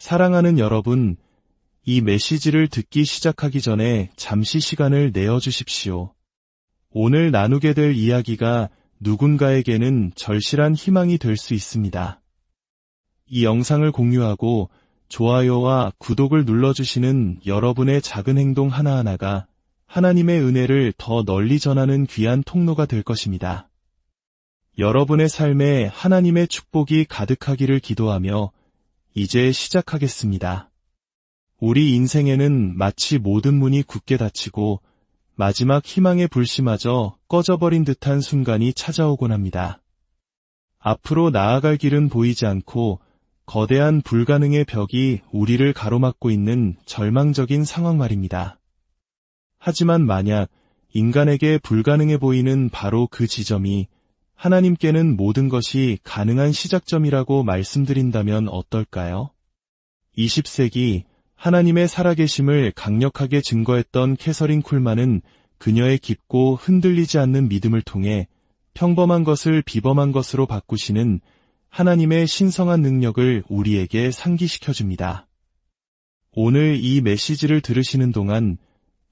사랑하는 여러분, 이 메시지를 듣기 시작하기 전에 잠시 시간을 내어주십시오. 오늘 나누게 될 이야기가 누군가에게는 절실한 희망이 될 수 있습니다. 이 영상을 공유하고 좋아요와 구독을 눌러주시는 여러분의 작은 행동 하나하나가 하나님의 은혜를 더 널리 전하는 귀한 통로가 될 것입니다. 여러분의 삶에 하나님의 축복이 가득하기를 기도하며 이제 시작하겠습니다. 우리 인생에는 마치 모든 문이 굳게 닫히고 마지막 희망의 불씨마저 꺼져버린 듯한 순간이 찾아오곤 합니다. 앞으로 나아갈 길은 보이지 않고 거대한 불가능의 벽이 우리를 가로막고 있는 절망적인 상황 말입니다. 하지만 만약 인간에게 불가능해 보이는 바로 그 지점이 하나님께는 모든 것이 가능한 시작점이라고 말씀드린다면 어떨까요? 20세기 하나님의 살아계심을 강력하게 증거했던 캐서린 쿨만은 그녀의 깊고 흔들리지 않는 믿음을 통해 평범한 것을 비범한 것으로 바꾸시는 하나님의 신성한 능력을 우리에게 상기시켜줍니다. 오늘 이 메시지를 들으시는 동안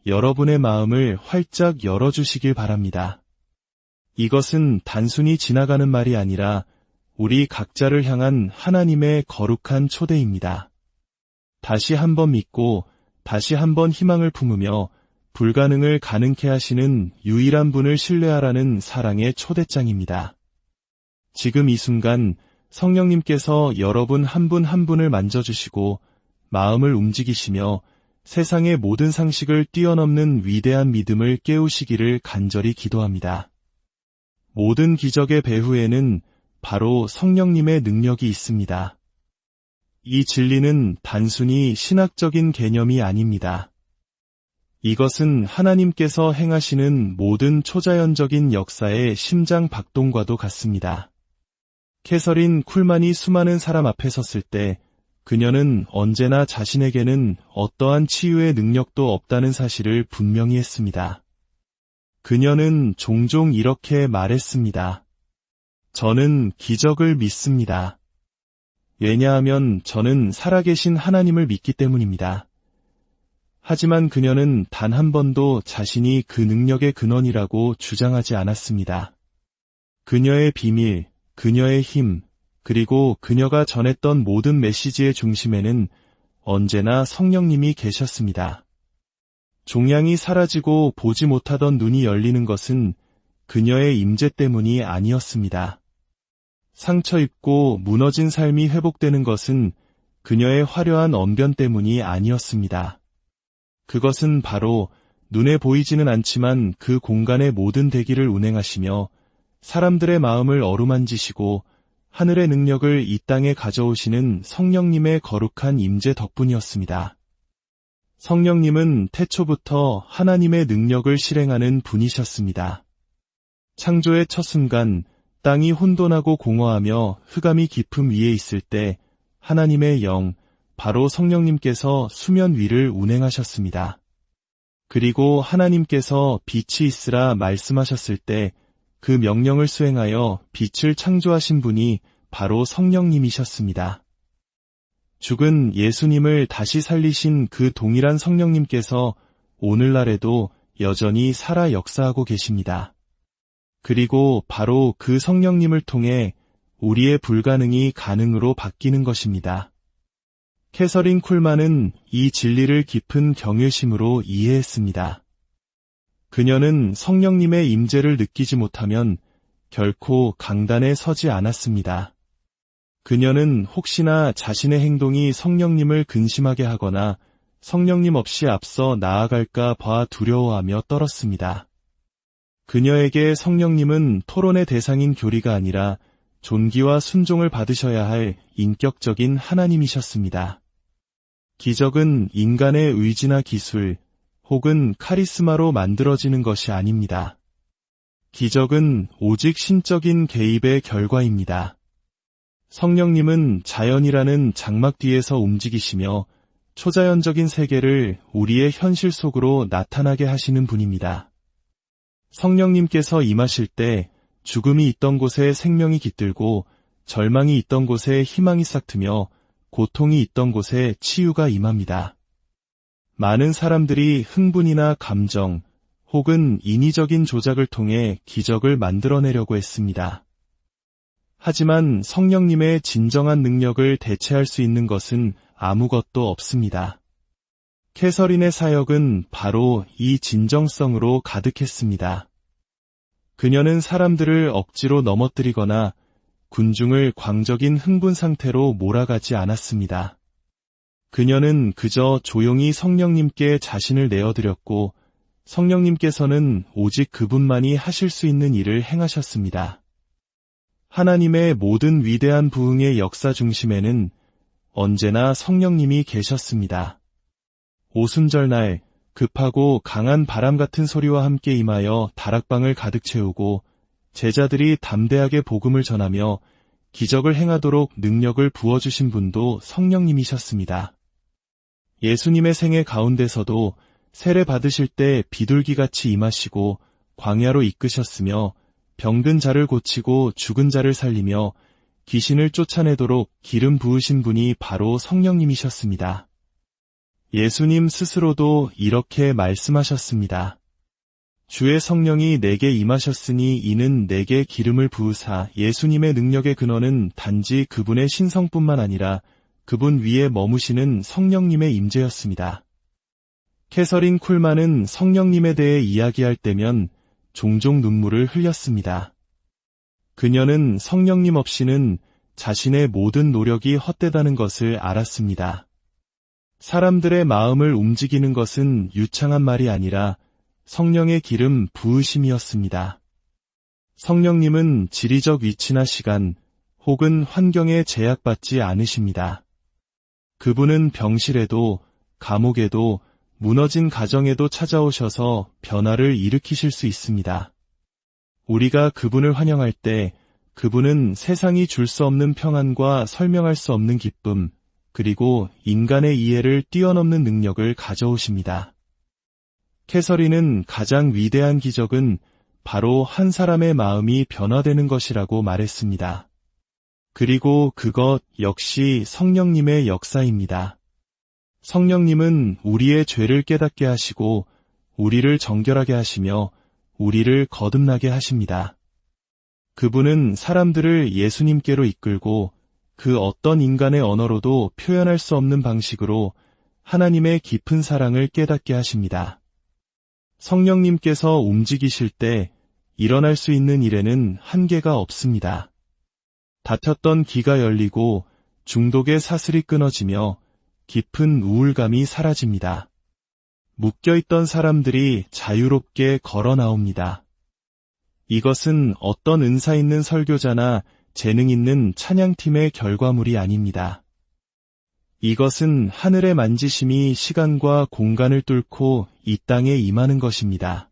여러분의 마음을 활짝 열어주시길 바랍니다. 이것은 단순히 지나가는 말이 아니라 우리 각자를 향한 하나님의 거룩한 초대입니다. 다시 한번 믿고 다시 한번 희망을 품으며 불가능을 가능케 하시는 유일한 분을 신뢰하라는 사랑의 초대장입니다. 지금 이 순간 성령님께서 여러분 한 분 한 분을 만져주시고 마음을 움직이시며 세상의 모든 상식을 뛰어넘는 위대한 믿음을 깨우시기를 간절히 기도합니다. 모든 기적의 배후에는 바로 성령님의 능력이 있습니다. 이 진리는 단순히 신학적인 개념이 아닙니다. 이것은 하나님께서 행하시는 모든 초자연적인 역사의 심장 박동과도 같습니다. 캐서린 쿨만이 수많은 사람 앞에 섰을 때 그녀는 언제나 자신에게는 어떠한 치유의 능력도 없다는 사실을 분명히 했습니다. 그녀는 종종 이렇게 말했습니다. 저는 기적을 믿습니다. 왜냐하면 저는 살아계신 하나님을 믿기 때문입니다. 하지만 그녀는 단 한 번도 자신이 그 능력의 근원이라고 주장하지 않았습니다. 그녀의 비밀, 그녀의 힘, 그리고 그녀가 전했던 모든 메시지의 중심에는 언제나 성령님이 계셨습니다. 종양이 사라지고 보지 못하던 눈이 열리는 것은 그녀의 임재 때문이 아니었습니다. 상처 입고 무너진 삶이 회복되는 것은 그녀의 화려한 언변 때문이 아니었습니다. 그것은 바로 눈에 보이지는 않지만 그 공간의 모든 대기를 운행하시며 사람들의 마음을 어루만지시고 하늘의 능력을 이 땅에 가져오시는 성령님의 거룩한 임재 덕분이었습니다. 성령님은 태초부터 하나님의 능력을 실행하는 분이셨습니다. 창조의 첫 순간 땅이 혼돈하고 공허하며 흑암이 깊음 위에 있을 때 하나님의 영, 바로 성령님께서 수면 위를 운행하셨습니다. 그리고 하나님께서 빛이 있으라 말씀하셨을 때 그 명령을 수행하여 빛을 창조하신 분이 바로 성령님이셨습니다. 죽은 예수님을 다시 살리신 그 동일한 성령님께서 오늘날에도 여전히 살아 역사하고 계십니다. 그리고 바로 그 성령님을 통해 우리의 불가능이 가능으로 바뀌는 것입니다. 캐서린 쿨만은 이 진리를 깊은 경외심으로 이해했습니다. 그녀는 성령님의 임재를 느끼지 못하면 결코 강단에 서지 않았습니다. 그녀는 혹시나 자신의 행동이 성령님을 근심하게 하거나 성령님 없이 앞서 나아갈까 봐 두려워하며 떨었습니다. 그녀에게 성령님은 토론의 대상인 교리가 아니라 존귀와 순종을 받으셔야 할 인격적인 하나님이셨습니다. 기적은 인간의 의지나 기술, 혹은 카리스마로 만들어지는 것이 아닙니다. 기적은 오직 신적인 개입의 결과입니다. 성령님은 자연이라는 장막 뒤에서 움직이시며 초자연적인 세계를 우리의 현실 속으로 나타나게 하시는 분입니다. 성령님께서 임하실 때 죽음이 있던 곳에 생명이 깃들고 절망이 있던 곳에 희망이 싹트며 고통이 있던 곳에 치유가 임합니다. 많은 사람들이 흥분이나 감정 혹은 인위적인 조작을 통해 기적을 만들어내려고 했습니다. 하지만 성령님의 진정한 능력을 대체할 수 있는 것은 아무것도 없습니다. 캐서린의 사역은 바로 이 진정성으로 가득했습니다. 그녀는 사람들을 억지로 넘어뜨리거나 군중을 광적인 흥분 상태로 몰아가지 않았습니다. 그녀는 그저 조용히 성령님께 자신을 내어드렸고 성령님께서는 오직 그분만이 하실 수 있는 일을 행하셨습니다. 하나님의 모든 위대한 부흥의 역사 중심에는 언제나 성령님이 계셨습니다. 오순절날 급하고 강한 바람 같은 소리와 함께 임하여 다락방을 가득 채우고 제자들이 담대하게 복음을 전하며 기적을 행하도록 능력을 부어주신 분도 성령님이셨습니다. 예수님의 생애 가운데서도 세례 받으실 때 비둘기같이 임하시고 광야로 이끄셨으며 병든 자를 고치고 죽은 자를 살리며 귀신을 쫓아내도록 기름 부으신 분이 바로 성령님이셨습니다. 예수님 스스로도 이렇게 말씀하셨습니다. 주의 성령이 내게 임하셨으니 이는 내게 기름을 부으사. 예수님의 능력의 근원은 단지 그분의 신성뿐만 아니라 그분 위에 머무시는 성령님의 임재였습니다. 캐서린 쿨만은 성령님에 대해 이야기할 때면 종종 눈물을 흘렸습니다. 그녀는 성령님 없이는 자신의 모든 노력이 헛되다는 것을 알았습니다. 사람들의 마음을 움직이는 것은 유창한 말이 아니라 성령의 기름 부으심이었습니다. 성령님은 지리적 위치나 시간 혹은 환경에 제약받지 않으십니다. 그분은 병실에도 감옥에도 무너진 가정에도 찾아오셔서 변화를 일으키실 수 있습니다. 우리가 그분을 환영할 때 그분은 세상이 줄 수 없는 평안과 설명할 수 없는 기쁨, 그리고 인간의 이해를 뛰어넘는 능력을 가져오십니다. 캐서린은 가장 위대한 기적은 바로 한 사람의 마음이 변화되는 것이라고 말했습니다. 그리고 그것 역시 성령님의 역사입니다. 성령님은 우리의 죄를 깨닫게 하시고 우리를 정결하게 하시며 우리를 거듭나게 하십니다. 그분은 사람들을 예수님께로 이끌고 그 어떤 인간의 언어로도 표현할 수 없는 방식으로 하나님의 깊은 사랑을 깨닫게 하십니다. 성령님께서 움직이실 때 일어날 수 있는 일에는 한계가 없습니다. 닫혔던 귀가 열리고 중독의 사슬이 끊어지며 깊은 우울감이 사라집니다. 묶여있던 사람들이 자유롭게 걸어 나옵니다. 이것은 어떤 은사 있는 설교자나 재능 있는 찬양팀의 결과물이 아닙니다. 이것은 하늘의 만지심이 시간과 공간을 뚫고 이 땅에 임하는 것입니다.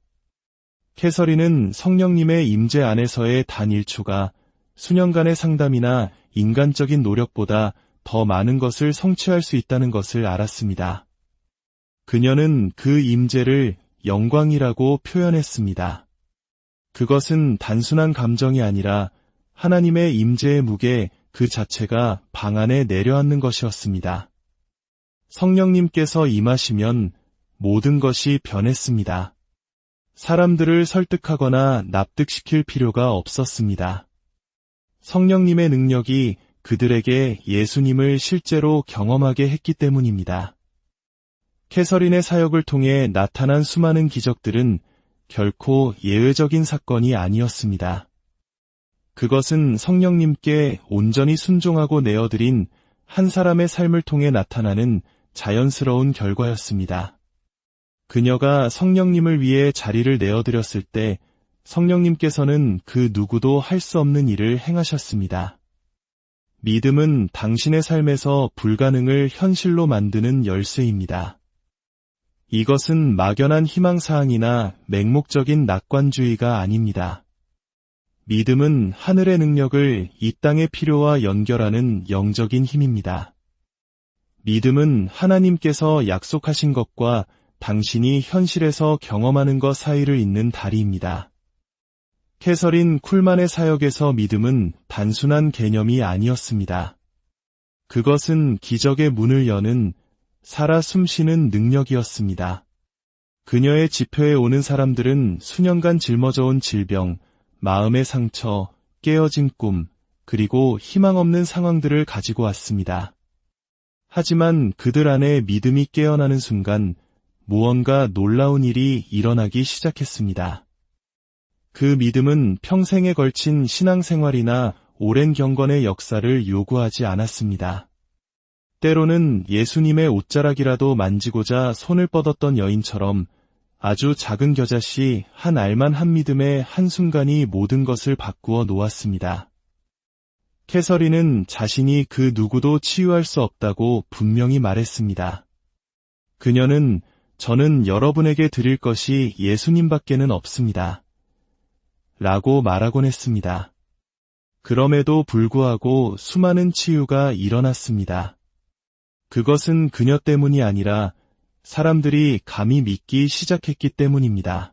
캐서린은 성령님의 임재 안에서의 단 1초가 수년간의 상담이나 인간적인 노력보다 더 많은 것을 성취할 수 있다는 것을 알았습니다. 그녀는 그 임재를 영광이라고 표현했습니다. 그것은 단순한 감정이 아니라 하나님의 임재의 무게 그 자체가 방 안에 내려앉는 것이었습니다. 성령님께서 임하시면 모든 것이 변했습니다. 사람들을 설득하거나 납득시킬 필요가 없었습니다. 성령님의 능력이 그들에게 예수님을 실제로 경험하게 했기 때문입니다. 캐서린의 사역을 통해 나타난 수많은 기적들은 결코 예외적인 사건이 아니었습니다. 그것은 성령님께 온전히 순종하고 내어드린 한 사람의 삶을 통해 나타나는 자연스러운 결과였습니다. 그녀가 성령님을 위해 자리를 내어드렸을 때 성령님께서는 그 누구도 할 수 없는 일을 행하셨습니다. 믿음은 당신의 삶에서 불가능을 현실로 만드는 열쇠입니다. 이것은 막연한 희망사항이나 맹목적인 낙관주의가 아닙니다. 믿음은 하늘의 능력을 이 땅의 필요와 연결하는 영적인 힘입니다. 믿음은 하나님께서 약속하신 것과 당신이 현실에서 경험하는 것 사이를 잇는 다리입니다. 캐서린 쿨만의 사역에서 믿음은 단순한 개념이 아니었습니다. 그것은 기적의 문을 여는 살아 숨쉬는 능력이었습니다. 그녀의 집회에 오는 사람들은 수년간 짊어져온 질병, 마음의 상처, 깨어진 꿈, 그리고 희망 없는 상황들을 가지고 왔습니다. 하지만 그들 안에 믿음이 깨어나는 순간 무언가 놀라운 일이 일어나기 시작했습니다. 그 믿음은 평생에 걸친 신앙생활이나 오랜 경건의 역사를 요구하지 않았습니다. 때로는 예수님의 옷자락이라도 만지고자 손을 뻗었던 여인처럼 아주 작은 겨자씨 한 알만 한 믿음의 한순간이 모든 것을 바꾸어 놓았습니다. 캐서린은 자신이 그 누구도 치유할 수 없다고 분명히 말했습니다. 그녀는 저는 여러분에게 드릴 것이 예수님밖에는 없습니다. 라고 말하곤 했습니다. 그럼에도 불구하고 수많은 치유가 일어났습니다. 그것은 그녀 때문이 아니라 사람들이 감히 믿기 시작했기 때문입니다.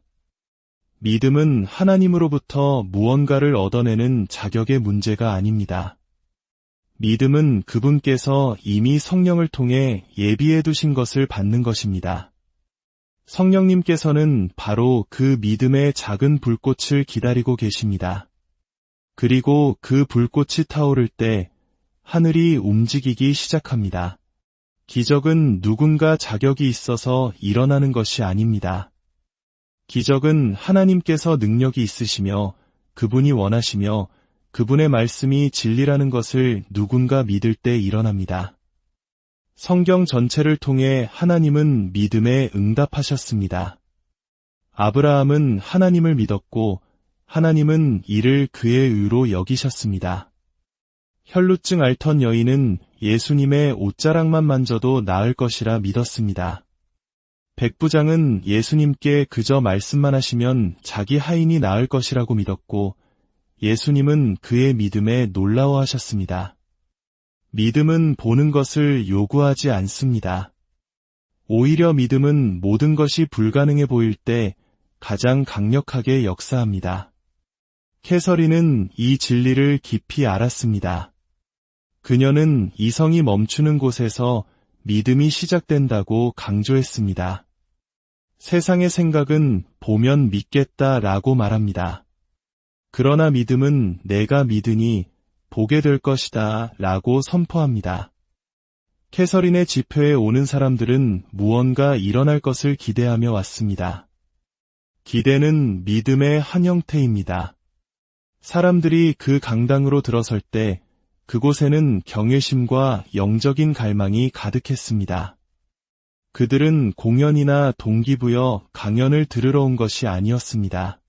믿음은 하나님으로부터 무언가를 얻어내는 자격의 문제가 아닙니다. 믿음은 그분께서 이미 성령을 통해 예비해 두신 것을 받는 것입니다. 성령님께서는 바로 그 믿음의 작은 불꽃을 기다리고 계십니다. 그리고 그 불꽃이 타오를 때 하늘이 움직이기 시작합니다. 기적은 누군가 자격이 있어서 일어나는 것이 아닙니다. 기적은 하나님께서 능력이 있으시며 그분이 원하시며 그분의 말씀이 진리라는 것을 누군가 믿을 때 일어납니다. 성경 전체를 통해 하나님은 믿음에 응답하셨습니다. 아브라함은 하나님을 믿었고 하나님은 이를 그의 의로 여기셨습니다. 혈루증 앓던 여인은 예수님의 옷자락만 만져도 나을 것이라 믿었습니다. 백부장은 예수님께 그저 말씀만 하시면 자기 하인이 나을 것이라고 믿었고 예수님은 그의 믿음에 놀라워하셨습니다. 믿음은 보는 것을 요구하지 않습니다. 오히려 믿음은 모든 것이 불가능해 보일 때 가장 강력하게 역사합니다. 캐서린은 이 진리를 깊이 알았습니다. 그녀는 이성이 멈추는 곳에서 믿음이 시작된다고 강조했습니다. 세상의 생각은 보면 믿겠다라고 말합니다. 그러나 믿음은 내가 믿으니 보게 될 것이다 라고 선포합니다. 캐서린의 집회에 오는 사람들은 무언가 일어날 것을 기대하며 왔습니다. 기대는 믿음의 한 형태입니다. 사람들이 그 강당으로 들어설 때 그곳에는 경외심과 영적인 갈망이 가득했습니다. 그들은 공연이나 동기부여, 강연을 들으러 온 것이 아니었습니다.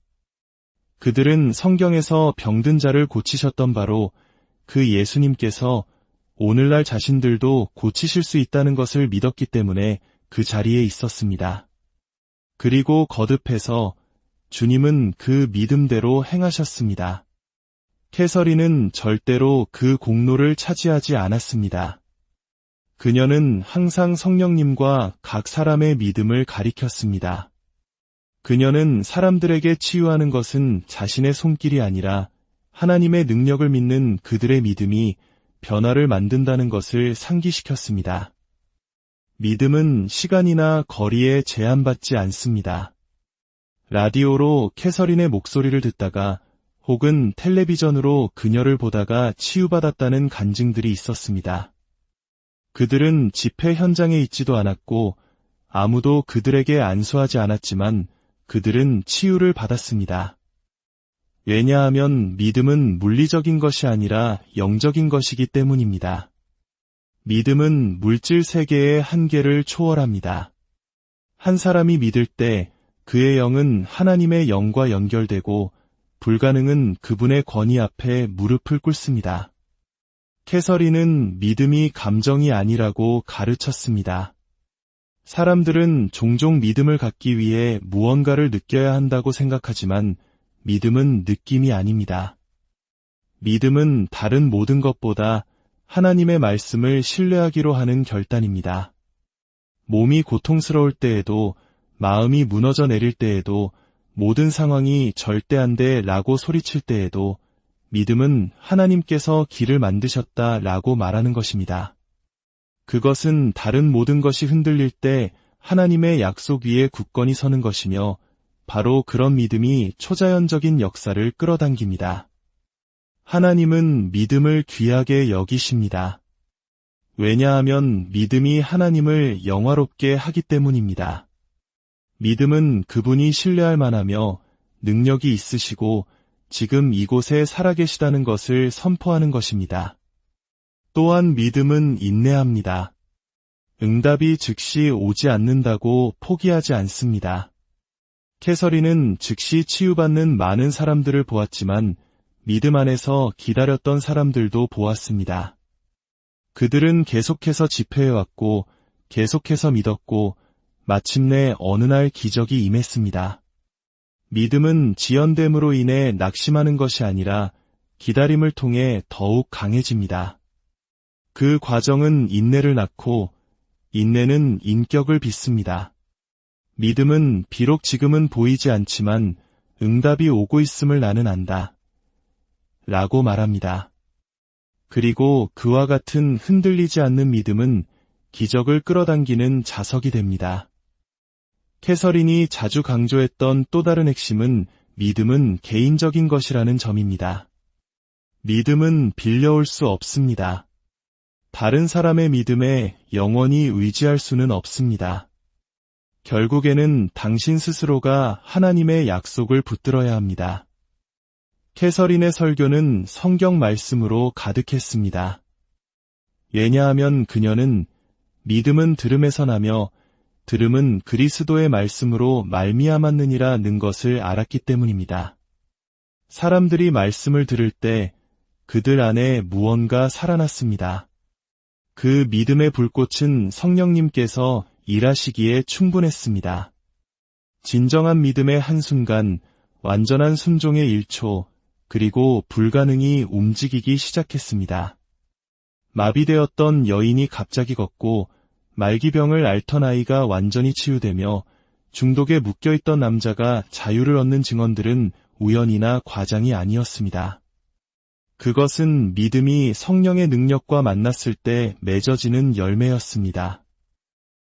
그들은 성경에서 병든 자를 고치셨던 바로 그 예수님께서 오늘날 자신들도 고치실 수 있다는 것을 믿었기 때문에 그 자리에 있었습니다. 그리고 거듭해서 주님은 그 믿음대로 행하셨습니다. 캐서린은 절대로 그 공로를 차지하지 않았습니다. 그녀는 항상 성령님과 각 사람의 믿음을 가리켰습니다. 그녀는 사람들에게 치유하는 것은 자신의 손길이 아니라 하나님의 능력을 믿는 그들의 믿음이 변화를 만든다는 것을 상기시켰습니다. 믿음은 시간이나 거리에 제한받지 않습니다. 라디오로 캐서린의 목소리를 듣다가 혹은 텔레비전으로 그녀를 보다가 치유받았다는 간증들이 있었습니다. 그들은 집회 현장에 있지도 않았고 아무도 그들에게 안수하지 않았지만 그들은 치유를 받았습니다. 왜냐하면 믿음은 물리적인 것이 아니라 영적인 것이기 때문입니다. 믿음은 물질 세계의 한계를 초월합니다. 한 사람이 믿을 때 그의 영은 하나님의 영과 연결되고 불가능은 그분의 권위 앞에 무릎을 꿇습니다. 캐서린은 믿음이 감정이 아니라고 가르쳤습니다. 사람들은 종종 믿음을 갖기 위해 무언가를 느껴야 한다고 생각하지만 믿음은 느낌이 아닙니다. 믿음은 다른 모든 것보다 하나님의 말씀을 신뢰하기로 하는 결단입니다. 몸이 고통스러울 때에도 마음이 무너져 내릴 때에도 모든 상황이 절대 안 돼 라고 소리칠 때에도 믿음은 하나님께서 길을 만드셨다 라고 말하는 것입니다. 그것은 다른 모든 것이 흔들릴 때 하나님의 약속 위에 굳건히 서는 것이며 바로 그런 믿음이 초자연적인 역사를 끌어당깁니다. 하나님은 믿음을 귀하게 여기십니다. 왜냐하면 믿음이 하나님을 영화롭게 하기 때문입니다. 믿음은 그분이 신뢰할 만하며 능력이 있으시고 지금 이곳에 살아계시다는 것을 선포하는 것입니다. 또한 믿음은 인내합니다. 응답이 즉시 오지 않는다고 포기하지 않습니다. 캐서린은 즉시 치유받는 많은 사람들을 보았지만 믿음 안에서 기다렸던 사람들도 보았습니다. 그들은 계속해서 집회해왔고 계속해서 믿었고 마침내 어느 날 기적이 임했습니다. 믿음은 지연됨으로 인해 낙심하는 것이 아니라 기다림을 통해 더욱 강해집니다. 그 과정은 인내를 낳고 인내는 인격을 빚습니다. 믿음은 비록 지금은 보이지 않지만 응답이 오고 있음을 나는 안다. 라고 말합니다. 그리고 그와 같은 흔들리지 않는 믿음은 기적을 끌어당기는 자석이 됩니다. 캐서린이 자주 강조했던 또 다른 핵심은 믿음은 개인적인 것이라는 점입니다. 믿음은 빌려올 수 없습니다. 다른 사람의 믿음에 영원히 의지할 수는 없습니다. 결국에는 당신 스스로가 하나님의 약속을 붙들어야 합니다. 캐서린의 설교는 성경 말씀으로 가득했습니다. 왜냐하면 그녀는 믿음은 들음에서 나며 들음은 그리스도의 말씀으로 말미암았느니라는 것을 알았기 때문입니다. 사람들이 말씀을 들을 때 그들 안에 무언가 살아났습니다. 그 믿음의 불꽃은 성령님께서 일하시기에 충분했습니다. 진정한 믿음의 한순간, 완전한 순종의 1초, 그리고 불가능이 움직이기 시작했습니다. 마비되었던 여인이 갑자기 걷고 말기병을 앓던 아이가 완전히 치유되며 중독에 묶여있던 남자가 자유를 얻는 증언들은 우연이나 과장이 아니었습니다. 그것은 믿음이 성령의 능력과 만났을 때 맺어지는 열매였습니다.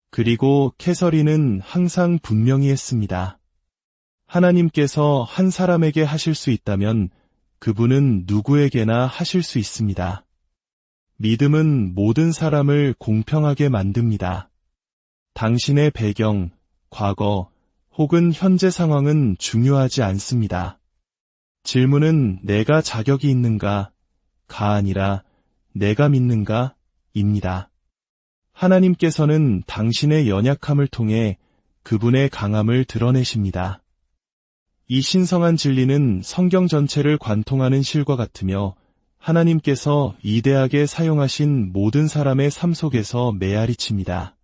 그리고 캐서린은 항상 분명히 했습니다. 하나님께서 한 사람에게 하실 수 있다면 그분은 누구에게나 하실 수 있습니다. 믿음은 모든 사람을 공평하게 만듭니다. 당신의 배경, 과거, 혹은 현재 상황은 중요하지 않습니다. 질문은 내가 자격이 있는가, 가 아니라 내가 믿는가, 입니다. 하나님께서는 당신의 연약함을 통해 그분의 강함을 드러내십니다. 이 신성한 진리는 성경 전체를 관통하는 실과 같으며 하나님께서 위대하게 사용하신 모든 사람의 삶 속에서 메아리칩니다.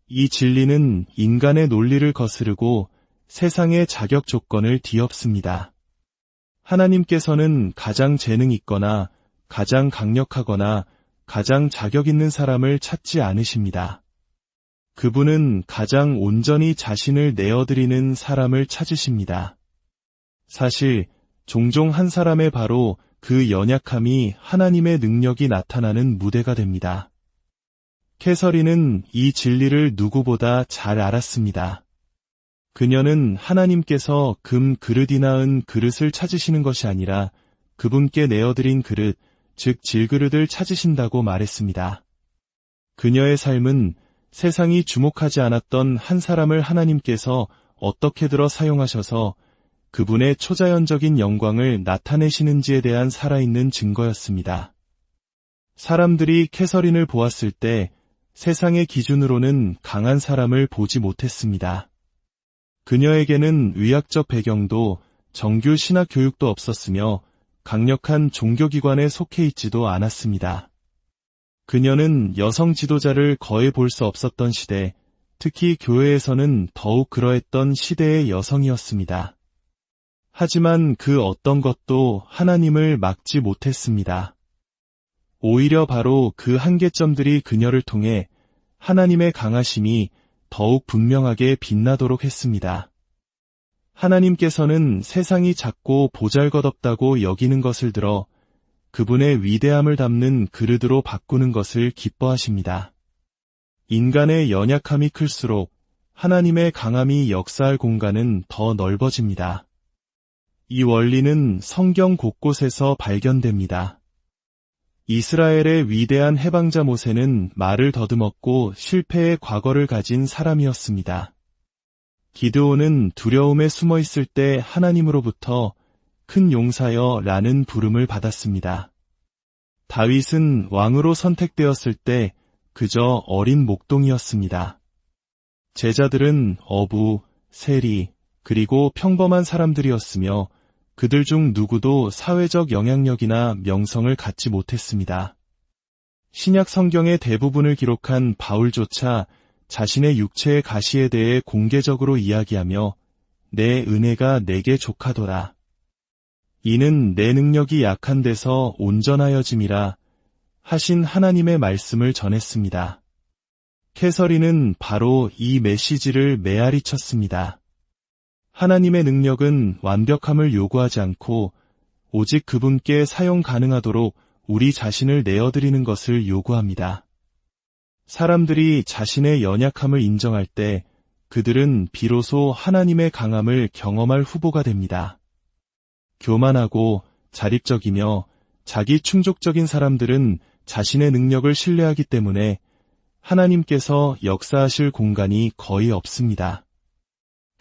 이 진리는 인간의 논리를 거스르고 세상의 자격 조건을 뒤엎습니다. 하나님께서는 가장 재능 있거나 가장 강력하거나 가장 자격 있는 사람을 찾지 않으십니다. 그분은 가장 온전히 자신을 내어드리는 사람을 찾으십니다. 사실 종종 한 사람의 바로 그 연약함이 하나님의 능력이 나타나는 무대가 됩니다. 캐서린은 이 진리를 누구보다 잘 알았습니다. 그녀는 하나님께서 금 그릇이나 은 그릇을 찾으시는 것이 아니라 그분께 내어드린 그릇, 즉 질그릇을 찾으신다고 말했습니다. 그녀의 삶은 세상이 주목하지 않았던 한 사람을 하나님께서 어떻게 들어 사용하셔서 그분의 초자연적인 영광을 나타내시는지에 대한 살아있는 증거였습니다. 사람들이 캐서린을 보았을 때 세상의 기준으로는 강한 사람을 보지 못했습니다. 그녀에게는 의학적 배경도 정규 신학 교육도 없었으며 강력한 종교기관에 속해 있지도 않았습니다. 그녀는 여성 지도자를 거의 볼 수 없었던 시대, 특히 교회에서는 더욱 그러했던 시대의 여성이었습니다. 하지만 그 어떤 것도 하나님을 막지 못했습니다. 오히려 바로 그 한계점들이 그녀를 통해 하나님의 강하심이 더욱 분명하게 빛나도록 했습니다. 하나님께서는 세상이 작고 보잘것없다고 여기는 것을 들어 그분의 위대함을 담는 그릇으로 바꾸는 것을 기뻐하십니다. 인간의 연약함이 클수록 하나님의 강함이 역사할 공간은 더 넓어집니다. 이 원리는 성경 곳곳에서 발견됩니다. 이스라엘의 위대한 해방자 모세는 말을 더듬었고 실패의 과거를 가진 사람이었습니다. 기드온은 두려움에 숨어 있을 때 하나님으로부터 큰 용사여 라는 부름을 받았습니다. 다윗은 왕으로 선택되었을 때 그저 어린 목동이었습니다. 제자들은 어부, 세리, 그리고 평범한 사람들이었으며 그들 중 누구도 사회적 영향력이나 명성을 갖지 못했습니다. 신약 성경의 대부분을 기록한 바울조차 자신의 육체의 가시에 대해 공개적으로 이야기하며 내 은혜가 내게 족하도라. 이는 내 능력이 약한 데서 온전하여짐이라 하신 하나님의 말씀을 전했습니다. 캐서린은 바로 이 메시지를 메아리 쳤습니다. 하나님의 능력은 완벽함을 요구하지 않고 오직 그분께 사용 가능하도록 우리 자신을 내어드리는 것을 요구합니다. 사람들이 자신의 연약함을 인정할 때 그들은 비로소 하나님의 강함을 경험할 후보가 됩니다. 교만하고 자립적이며 자기 충족적인 사람들은 자신의 능력을 신뢰하기 때문에 하나님께서 역사하실 공간이 거의 없습니다.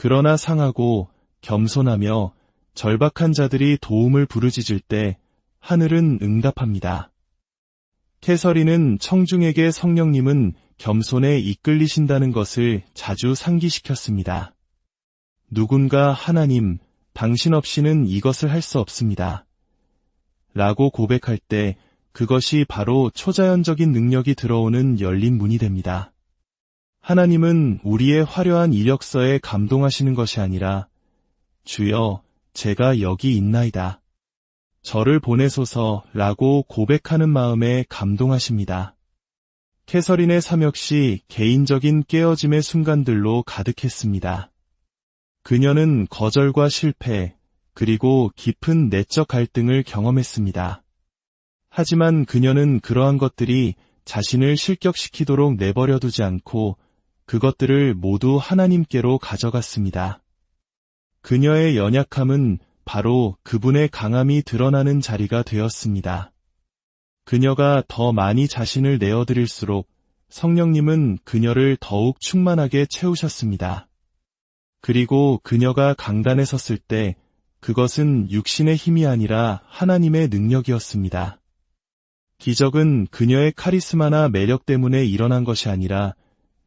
그러나 상하고 겸손하며 절박한 자들이 도움을 부르짖을 때 하늘은 응답합니다. 캐서린은 청중에게 성령님은 겸손에 이끌리신다는 것을 자주 상기시켰습니다. 누군가 하나님, 당신 없이는 이것을 할 수 없습니다. 라고 고백할 때 그것이 바로 초자연적인 능력이 들어오는 열린 문이 됩니다. 하나님은 우리의 화려한 이력서에 감동하시는 것이 아니라 주여, 제가 여기 있나이다. 저를 보내소서라고 고백하는 마음에 감동하십니다. 캐서린의 삶 역시 개인적인 깨어짐의 순간들로 가득했습니다. 그녀는 거절과 실패, 그리고 깊은 내적 갈등을 경험했습니다. 하지만 그녀는 그러한 것들이 자신을 실격시키도록 내버려두지 않고 그것들을 모두 하나님께로 가져갔습니다. 그녀의 연약함은 바로 그분의 강함이 드러나는 자리가 되었습니다. 그녀가 더 많이 자신을 내어드릴수록 성령님은 그녀를 더욱 충만하게 채우셨습니다. 그리고 그녀가 강단에 섰을 때 그것은 육신의 힘이 아니라 하나님의 능력이었습니다. 기적은 그녀의 카리스마나 매력 때문에 일어난 것이 아니라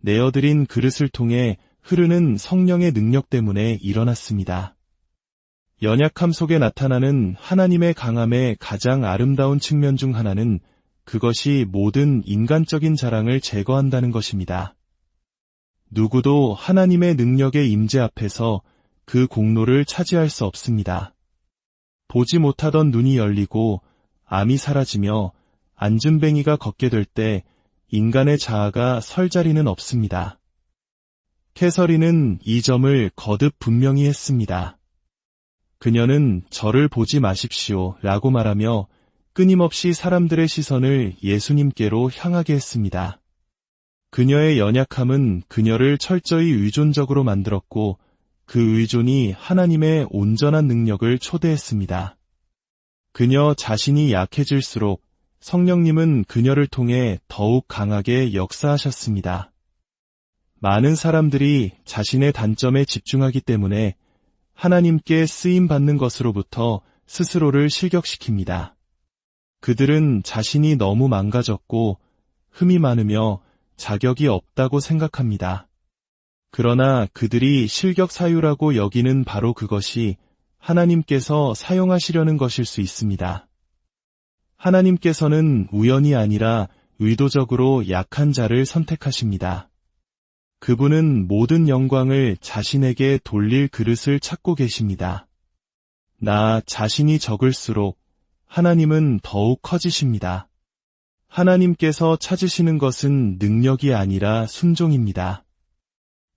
내어드린 그릇을 통해 흐르는 성령의 능력 때문에 일어났습니다. 연약함 속에 나타나는 하나님의 강함의 가장 아름다운 측면 중 하나는 그것이 모든 인간적인 자랑을 제거한다는 것입니다. 누구도 하나님의 능력의 임재 앞에서 그 공로를 차지할 수 없습니다. 보지 못하던 눈이 열리고 암이 사라지며 안진뱅이가 걷게 될 때 인간의 자아가 설 자리는 없습니다. 캐서린은 이 점을 거듭 분명히 했습니다. 그녀는 저를 보지 마십시오 라고 말하며 끊임없이 사람들의 시선을 예수님께로 향하게 했습니다. 그녀의 연약함은 그녀를 철저히 의존적으로 만들었고 그 의존이 하나님의 온전한 능력을 초대했습니다. 그녀 자신이 약해질수록 성령님은 그녀를 통해 더욱 강하게 역사하셨습니다. 많은 사람들이 자신의 단점에 집중하기 때문에 하나님께 쓰임받는 것으로부터 스스로를 실격시킵니다. 그들은 자신이 너무 망가졌고 흠이 많으며 자격이 없다고 생각합니다. 그러나 그들이 실격 사유라고 여기는 바로 그것이 하나님께서 사용하시려는 것일 수 있습니다. 하나님께서는 우연이 아니라 의도적으로 약한 자를 선택하십니다. 그분은 모든 영광을 자신에게 돌릴 그릇을 찾고 계십니다. 나 자신이 적을수록 하나님은 더욱 커지십니다. 하나님께서 찾으시는 것은 능력이 아니라 순종입니다.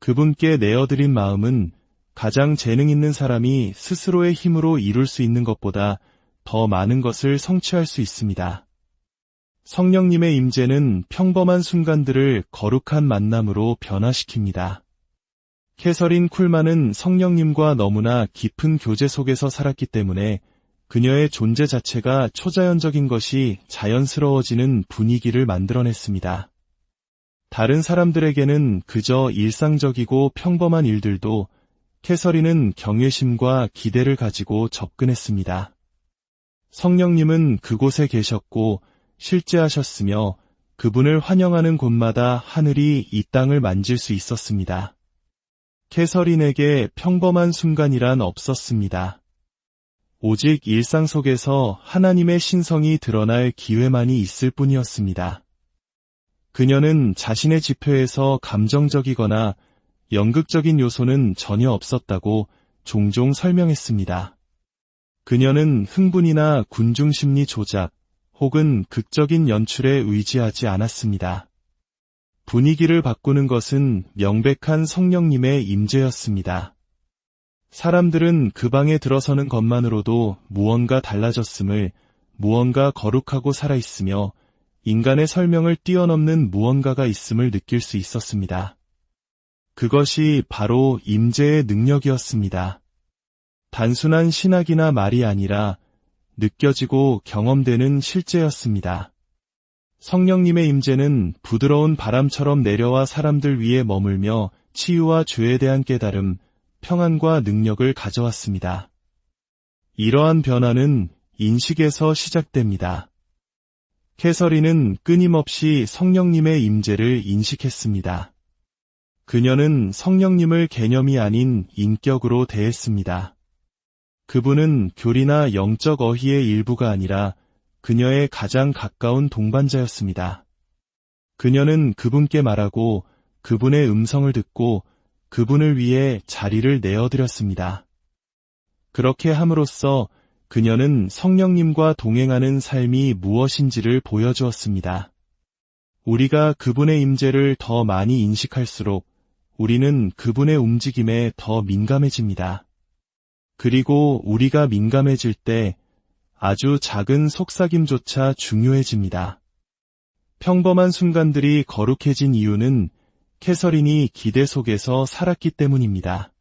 그분께 내어드린 마음은 가장 재능 있는 사람이 스스로의 힘으로 이룰 수 있는 것보다 더 많은 것을 성취할 수 있습니다. 성령님의 임재는 평범한 순간들을 거룩한 만남으로 변화시킵니다. 캐서린 쿨만은 성령님과 너무나 깊은 교제 속에서 살았기 때문에 그녀의 존재 자체가 초자연적인 것이 자연스러워지는 분위기를 만들어냈습니다. 다른 사람들에게는 그저 일상적이고 평범한 일들도 캐서린은 경외심과 기대를 가지고 접근했습니다. 성령님은 그곳에 계셨고 실제하셨으며 그분을 환영하는 곳마다 하늘이 이 땅을 만질 수 있었습니다. 캐서린에게 평범한 순간이란 없었습니다. 오직 일상 속에서 하나님의 신성이 드러날 기회만이 있을 뿐이었습니다. 그녀는 자신의 지표에서 감정적이거나 연극적인 요소는 전혀 없었다고 종종 설명했습니다. 그녀는 흥분이나 군중심리 조작 혹은 극적인 연출에 의지하지 않았습니다. 분위기를 바꾸는 것은 명백한 성령님의 임재였습니다. 사람들은 그 방에 들어서는 것만으로도 무언가 달라졌음을, 무언가 거룩하고 살아있으며 인간의 설명을 뛰어넘는 무언가가 있음을 느낄 수 있었습니다. 그것이 바로 임재의 능력이었습니다. 단순한 신학이나 말이 아니라 느껴지고 경험되는 실제였습니다. 성령님의 임재는 부드러운 바람처럼 내려와 사람들 위에 머물며 치유와 죄에 대한 깨달음, 평안과 능력을 가져왔습니다. 이러한 변화는 인식에서 시작됩니다. 캐서린은 끊임없이 성령님의 임재를 인식했습니다. 그녀는 성령님을 개념이 아닌 인격으로 대했습니다. 그분은 교리나 영적 어휘의 일부가 아니라 그녀의 가장 가까운 동반자였습니다. 그녀는 그분께 말하고 그분의 음성을 듣고 그분을 위해 자리를 내어드렸습니다. 그렇게 함으로써 그녀는 성령님과 동행하는 삶이 무엇인지를 보여주었습니다. 우리가 그분의 임재를 더 많이 인식할수록 우리는 그분의 움직임에 더 민감해집니다. 그리고 우리가 민감해질 때 아주 작은 속삭임조차 중요해집니다. 평범한 순간들이 거룩해진 이유는 캐서린이 기대 속에서 살았기 때문입니다.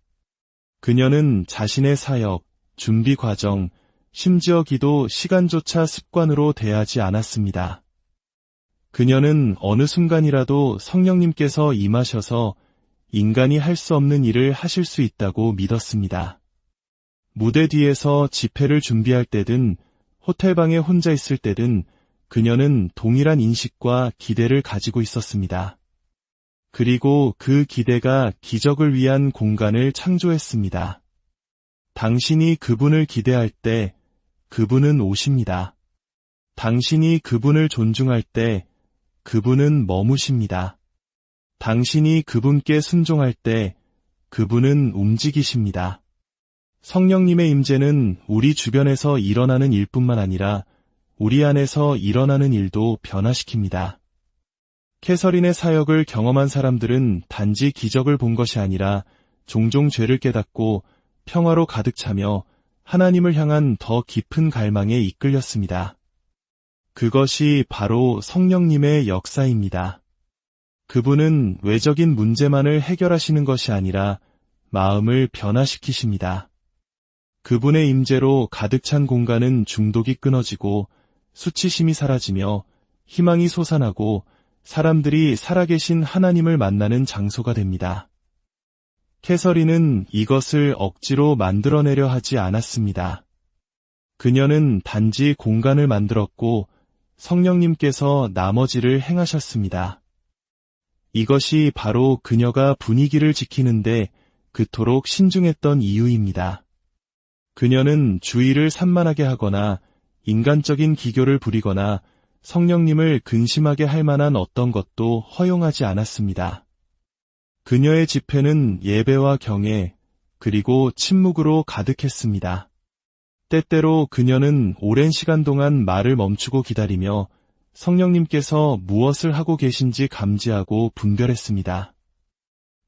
그녀는 자신의 사역, 준비 과정, 심지어 기도 시간조차 습관으로 대하지 않았습니다. 그녀는 어느 순간이라도 성령님께서 임하셔서 인간이 할 수 없는 일을 하실 수 있다고 믿었습니다. 무대 뒤에서 집회를 준비할 때든 호텔방에 혼자 있을 때든 그녀는 동일한 인식과 기대를 가지고 있었습니다. 그리고 그 기대가 기적을 위한 공간을 창조했습니다. 당신이 그분을 기대할 때 그분은 오십니다. 당신이 그분을 존중할 때 그분은 머무십니다. 당신이 그분께 순종할 때 그분은 움직이십니다. 성령님의 임재는 우리 주변에서 일어나는 일뿐만 아니라 우리 안에서 일어나는 일도 변화시킵니다. 캐서린의 사역을 경험한 사람들은 단지 기적을 본 것이 아니라 종종 죄를 깨닫고 평화로 가득 차며 하나님을 향한 더 깊은 갈망에 이끌렸습니다. 그것이 바로 성령님의 역사입니다. 그분은 외적인 문제만을 해결하시는 것이 아니라 마음을 변화시키십니다. 그분의 임재로 가득 찬 공간은 중독이 끊어지고 수치심이 사라지며 희망이 솟아나고 사람들이 살아계신 하나님을 만나는 장소가 됩니다. 캐서린은 이것을 억지로 만들어내려 하지 않았습니다. 그녀는 단지 공간을 만들었고 성령님께서 나머지를 행하셨습니다. 이것이 바로 그녀가 분위기를 지키는데 그토록 신중했던 이유입니다. 그녀는 주의를 산만하게 하거나 인간적인 기교를 부리거나 성령님을 근심하게 할 만한 어떤 것도 허용하지 않았습니다. 그녀의 집회는 예배와 경외, 그리고 침묵으로 가득했습니다. 때때로 그녀는 오랜 시간 동안 말을 멈추고 기다리며 성령님께서 무엇을 하고 계신지 감지하고 분별했습니다.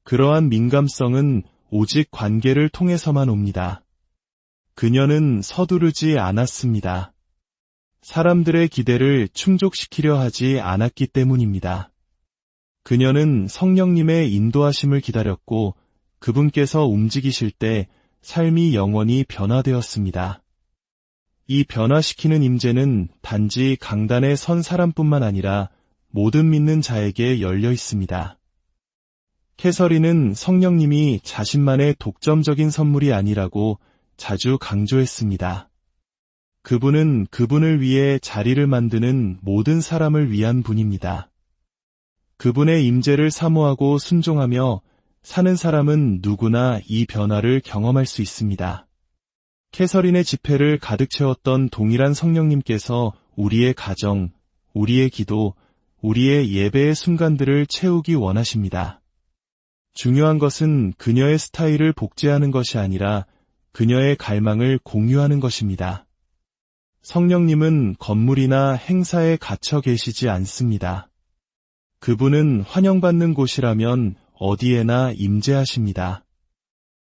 그러한 민감성은 오직 관계를 통해서만 옵니다. 그녀는 서두르지 않았습니다. 사람들의 기대를 충족시키려 하지 않았기 때문입니다. 그녀는 성령님의 인도하심을 기다렸고 그분께서 움직이실 때 삶이 영원히 변화되었습니다. 이 변화시키는 임재는 단지 강단에 선 사람뿐만 아니라 모든 믿는 자에게 열려 있습니다. 캐서린은 성령님이 자신만의 독점적인 선물이 아니라고 자주 강조했습니다. 그분은 그분을 위해 자리를 만드는 모든 사람을 위한 분입니다. 그분의 임재를 사모하고 순종하며 사는 사람은 누구나 이 변화를 경험할 수 있습니다. 캐서린의 집회를 가득 채웠던 동일한 성령님께서 우리의 가정, 우리의 기도, 우리의 예배의 순간들을 채우기 원하십니다. 중요한 것은 그녀의 스타일을 복제하는 것이 아니라 그녀의 갈망을 공유하는 것입니다. 성령님은 건물이나 행사에 갇혀 계시지 않습니다. 그분은 환영받는 곳이라면 어디에나 임재하십니다.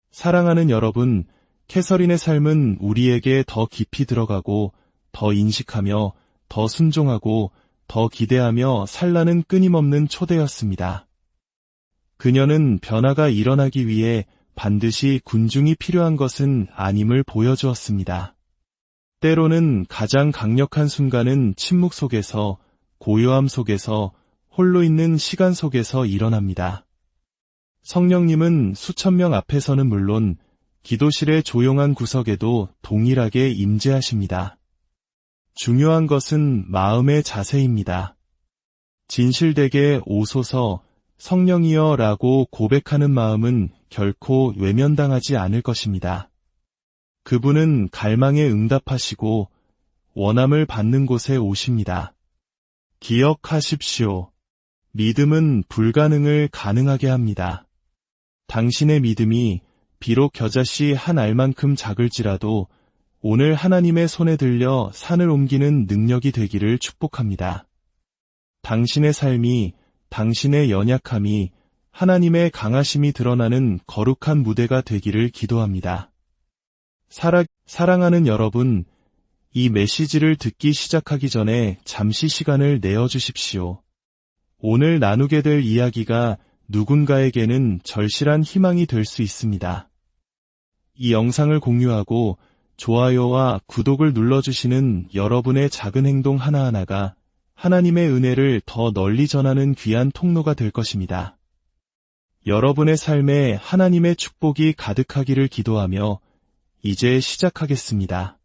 사랑하는 여러분, 캐서린의 삶은 우리에게 더 깊이 들어가고 더 인식하며 더 순종하고 더 기대하며 살라는 끊임없는 초대였습니다. 그녀는 변화가 일어나기 위해 반드시 군중이 필요한 것은 아님을 보여주었습니다. 때로는 가장 강력한 순간은 침묵 속에서, 고요함 속에서, 홀로 있는 시간 속에서 일어납니다. 성령님은 수천 명 앞에서는 물론 기도실의 조용한 구석에도 동일하게 임재하십니다. 중요한 것은 마음의 자세입니다. 진실되게 오소서 성령이여 라고 고백하는 마음은 결코 외면당하지 않을 것입니다. 그분은 갈망에 응답하시고 원함을 받는 곳에 오십니다. 기억하십시오. 믿음은 불가능을 가능하게 합니다. 당신의 믿음이 비록 겨자씨 한 알만큼 작을지라도 오늘 하나님의 손에 들려 산을 옮기는 능력이 되기를 축복합니다. 당신의 삶이, 당신의 연약함이 하나님의 강하심이 드러나는 거룩한 무대가 되기를 기도합니다. 사랑하는 여러분, 이 메시지를 듣기 시작하기 전에 잠시 시간을 내어주십시오. 오늘 나누게 될 이야기가 누군가에게는 절실한 희망이 될 수 있습니다. 이 영상을 공유하고 좋아요와 구독을 눌러주시는 여러분의 작은 행동 하나하나가 하나님의 은혜를 더 널리 전하는 귀한 통로가 될 것입니다. 여러분의 삶에 하나님의 축복이 가득하기를 기도하며 이제 시작하겠습니다.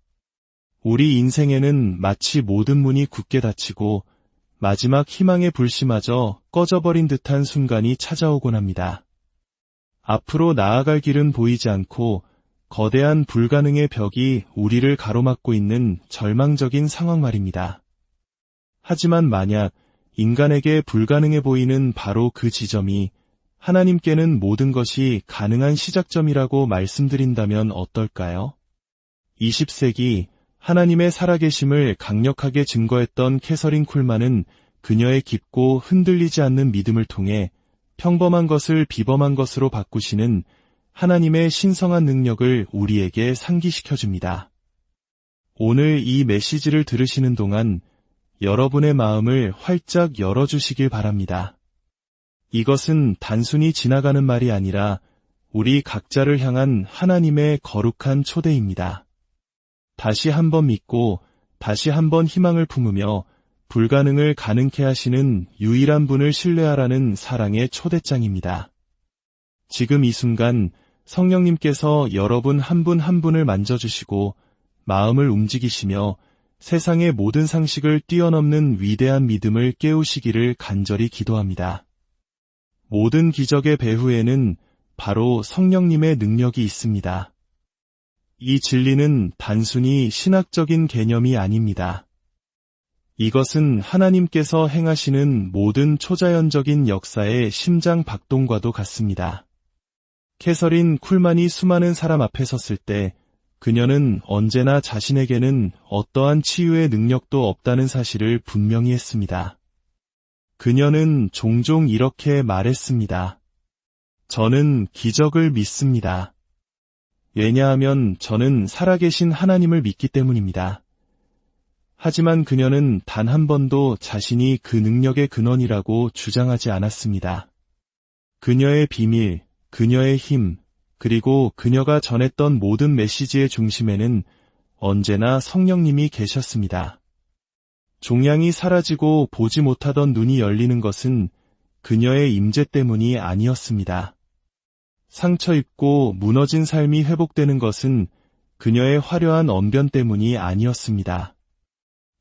우리 인생에는 마치 모든 문이 굳게 닫히고 마지막 희망의 불씨마저 꺼져버린 듯한 순간이 찾아오곤 합니다. 앞으로 나아갈 길은 보이지 않고 거대한 불가능의 벽이 우리를 가로막고 있는 절망적인 상황 말입니다. 하지만 만약 인간에게 불가능해 보이는 바로 그 지점이 하나님께는 모든 것이 가능한 시작점이라고 말씀드린다면 어떨까요? 20세기 하나님의 살아계심을 강력하게 증거했던 캐서린 쿨만은 그녀의 깊고 흔들리지 않는 믿음을 통해 평범한 것을 비범한 것으로 바꾸시는 하나님의 신성한 능력을 우리에게 상기시켜줍니다. 오늘 이 메시지를 들으시는 동안 여러분의 마음을 활짝 열어주시길 바랍니다. 이것은 단순히 지나가는 말이 아니라 우리 각자를 향한 하나님의 거룩한 초대입니다. 다시 한번 믿고 다시 한번 희망을 품으며 불가능을 가능케 하시는 유일한 분을 신뢰하라는 사랑의 초대장입니다. 지금 이 순간 성령님께서 여러분 한 분 한 분을 만져주시고 마음을 움직이시며 세상의 모든 상식을 뛰어넘는 위대한 믿음을 깨우시기를 간절히 기도합니다. 모든 기적의 배후에는 바로 성령님의 능력이 있습니다. 이 진리는 단순히 신학적인 개념이 아닙니다. 이것은 하나님께서 행하시는 모든 초자연적인 역사의 심장 박동과도 같습니다. 캐서린 쿨만이 수많은 사람 앞에 섰을 때 그녀는 언제나 자신에게는 어떠한 치유의 능력도 없다는 사실을 분명히 했습니다. 그녀는 종종 이렇게 말했습니다. 저는 기적을 믿습니다. 왜냐하면 저는 살아계신 하나님을 믿기 때문입니다. 하지만 그녀는 단 한 번도 자신이 그 능력의 근원이라고 주장하지 않았습니다. 그녀의 비밀, 그녀의 힘, 그리고 그녀가 전했던 모든 메시지의 중심에는 언제나 성령님이 계셨습니다. 종양이 사라지고 보지 못하던 눈이 열리는 것은 그녀의 임재 때문이 아니었습니다. 상처 입고 무너진 삶이 회복되는 것은 그녀의 화려한 언변 때문이 아니었습니다.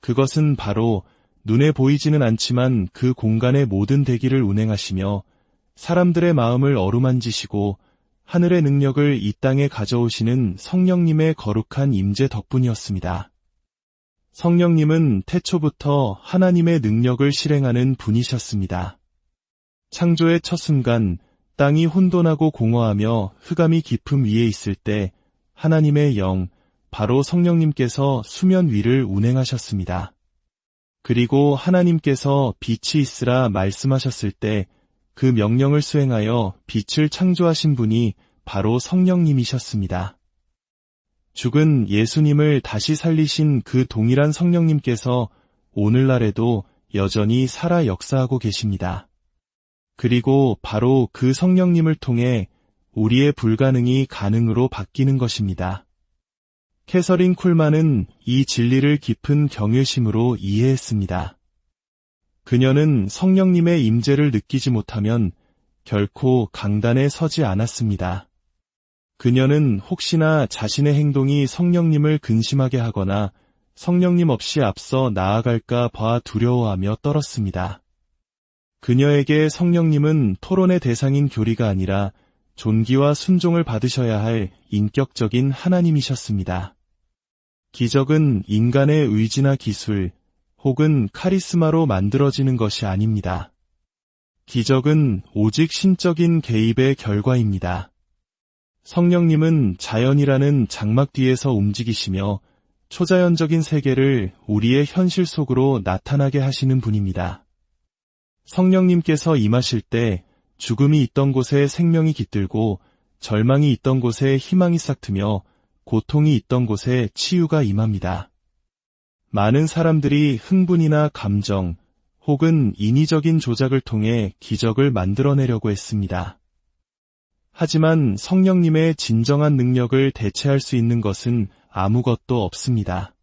그것은 바로 눈에 보이지는 않지만 그 공간의 모든 대기를 운행하시며 사람들의 마음을 어루만지시고 하늘의 능력을 이 땅에 가져오시는 성령님의 거룩한 임재 덕분이었습니다. 성령님은 태초부터 하나님의 능력을 실행하는 분이셨습니다. 창조의 첫 순간 땅이 혼돈하고 공허하며 흑암이 깊음 위에 있을 때 하나님의 영, 바로 성령님께서 수면 위를 운행하셨습니다. 그리고 하나님께서 빛이 있으라 말씀하셨을 때 그 명령을 수행하여 빛을 창조하신 분이 바로 성령님이셨습니다. 죽은 예수님을 다시 살리신 그 동일한 성령님께서 오늘날에도 여전히 살아 역사하고 계십니다. 그리고 바로 그 성령님을 통해 우리의 불가능이 가능으로 바뀌는 것입니다. 캐서린 쿨만은 이 진리를 깊은 경외심으로 이해했습니다. 그녀는 성령님의 임재를 느끼지 못하면 결코 강단에 서지 않았습니다. 그녀는 혹시나 자신의 행동이 성령님을 근심하게 하거나 성령님 없이 앞서 나아갈까 봐 두려워하며 떨었습니다. 그녀에게 성령님은 토론의 대상인 교리가 아니라 존귀와 순종을 받으셔야 할 인격적인 하나님이셨습니다. 기적은 인간의 의지나 기술, 혹은 카리스마로 만들어지는 것이 아닙니다. 기적은 오직 신적인 개입의 결과입니다. 성령님은 자연이라는 장막 뒤에서 움직이시며 초자연적인 세계를 우리의 현실 속으로 나타나게 하시는 분입니다. 성령님께서 임하실 때 죽음이 있던 곳에 생명이 깃들고 절망이 있던 곳에 희망이 싹트며 고통이 있던 곳에 치유가 임합니다. 많은 사람들이 흥분이나 감정 혹은 인위적인 조작을 통해 기적을 만들어내려고 했습니다. 하지만 성령님의 진정한 능력을 대체할 수 있는 것은 아무것도 없습니다.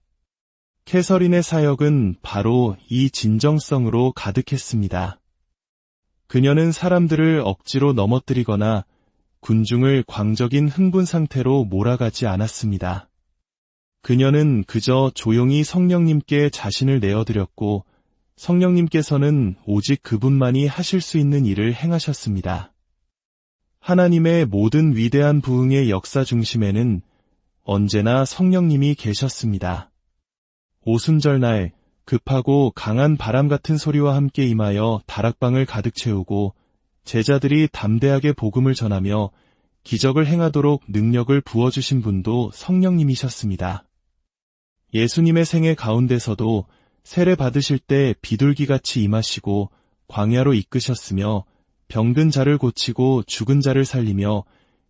캐서린의 사역은 바로 이 진정성으로 가득했습니다. 그녀는 사람들을 억지로 넘어뜨리거나 군중을 광적인 흥분 상태로 몰아가지 않았습니다. 그녀는 그저 조용히 성령님께 자신을 내어드렸고 성령님께서는 오직 그분만이 하실 수 있는 일을 행하셨습니다. 하나님의 모든 위대한 부흥의 역사 중심에는 언제나 성령님이 계셨습니다. 오순절날 급하고 강한 바람 같은 소리와 함께 임하여 다락방을 가득 채우고 제자들이 담대하게 복음을 전하며 기적을 행하도록 능력을 부어주신 분도 성령님이셨습니다. 예수님의 생애 가운데서도 세례 받으실 때 비둘기같이 임하시고 광야로 이끄셨으며 병든 자를 고치고 죽은 자를 살리며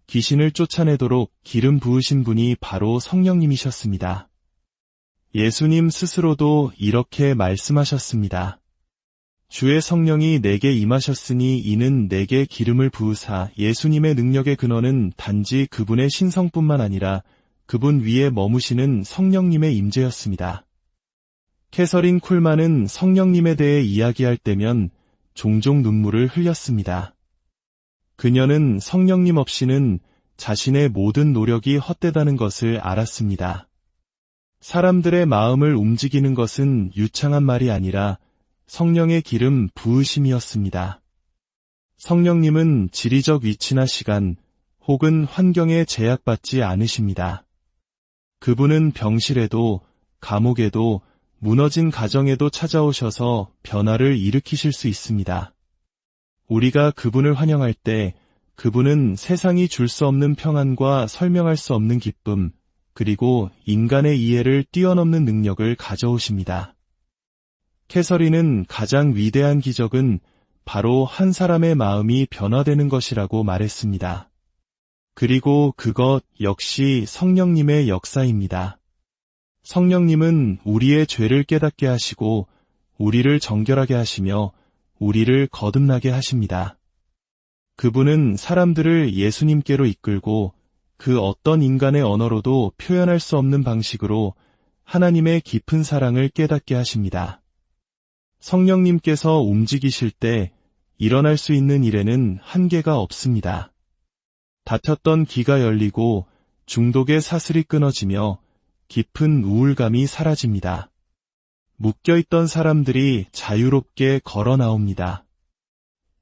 귀신을 쫓아내도록 기름 부으신 분이 바로 성령님이셨습니다. 예수님 스스로도 이렇게 말씀하셨습니다. 주의 성령이 내게 임하셨으니 이는 내게 기름을 부으사. 예수님의 능력의 근원은 단지 그분의 신성뿐만 아니라 그분 위에 머무시는 성령님의 임재였습니다. 캐서린 쿨만은 성령님에 대해 이야기할 때면 종종 눈물을 흘렸습니다. 그녀는 성령님 없이는 자신의 모든 노력이 헛되다는 것을 알았습니다. 사람들의 마음을 움직이는 것은 유창한 말이 아니라 성령의 기름 부으심이었습니다. 성령님은 지리적 위치나 시간 혹은 환경에 제약받지 않으십니다. 그분은 병실에도 감옥에도 무너진 가정에도 찾아오셔서 변화를 일으키실 수 있습니다. 우리가 그분을 환영할 때 그분은 세상이 줄 수 없는 평안과 설명할 수 없는 기쁨, 그리고 인간의 이해를 뛰어넘는 능력을 가져오십니다. 캐서린은 가장 위대한 기적은 바로 한 사람의 마음이 변화되는 것이라고 말했습니다. 그리고 그것 역시 성령님의 역사입니다. 성령님은 우리의 죄를 깨닫게 하시고 우리를 정결하게 하시며 우리를 거듭나게 하십니다. 그분은 사람들을 예수님께로 이끌고 그 어떤 인간의 언어로도 표현할 수 없는 방식으로 하나님의 깊은 사랑을 깨닫게 하십니다. 성령님께서 움직이실 때 일어날 수 있는 일에는 한계가 없습니다. 닫혔던 귀가 열리고 중독의 사슬이 끊어지며 깊은 우울감이 사라집니다. 묶여있던 사람들이 자유롭게 걸어 나옵니다.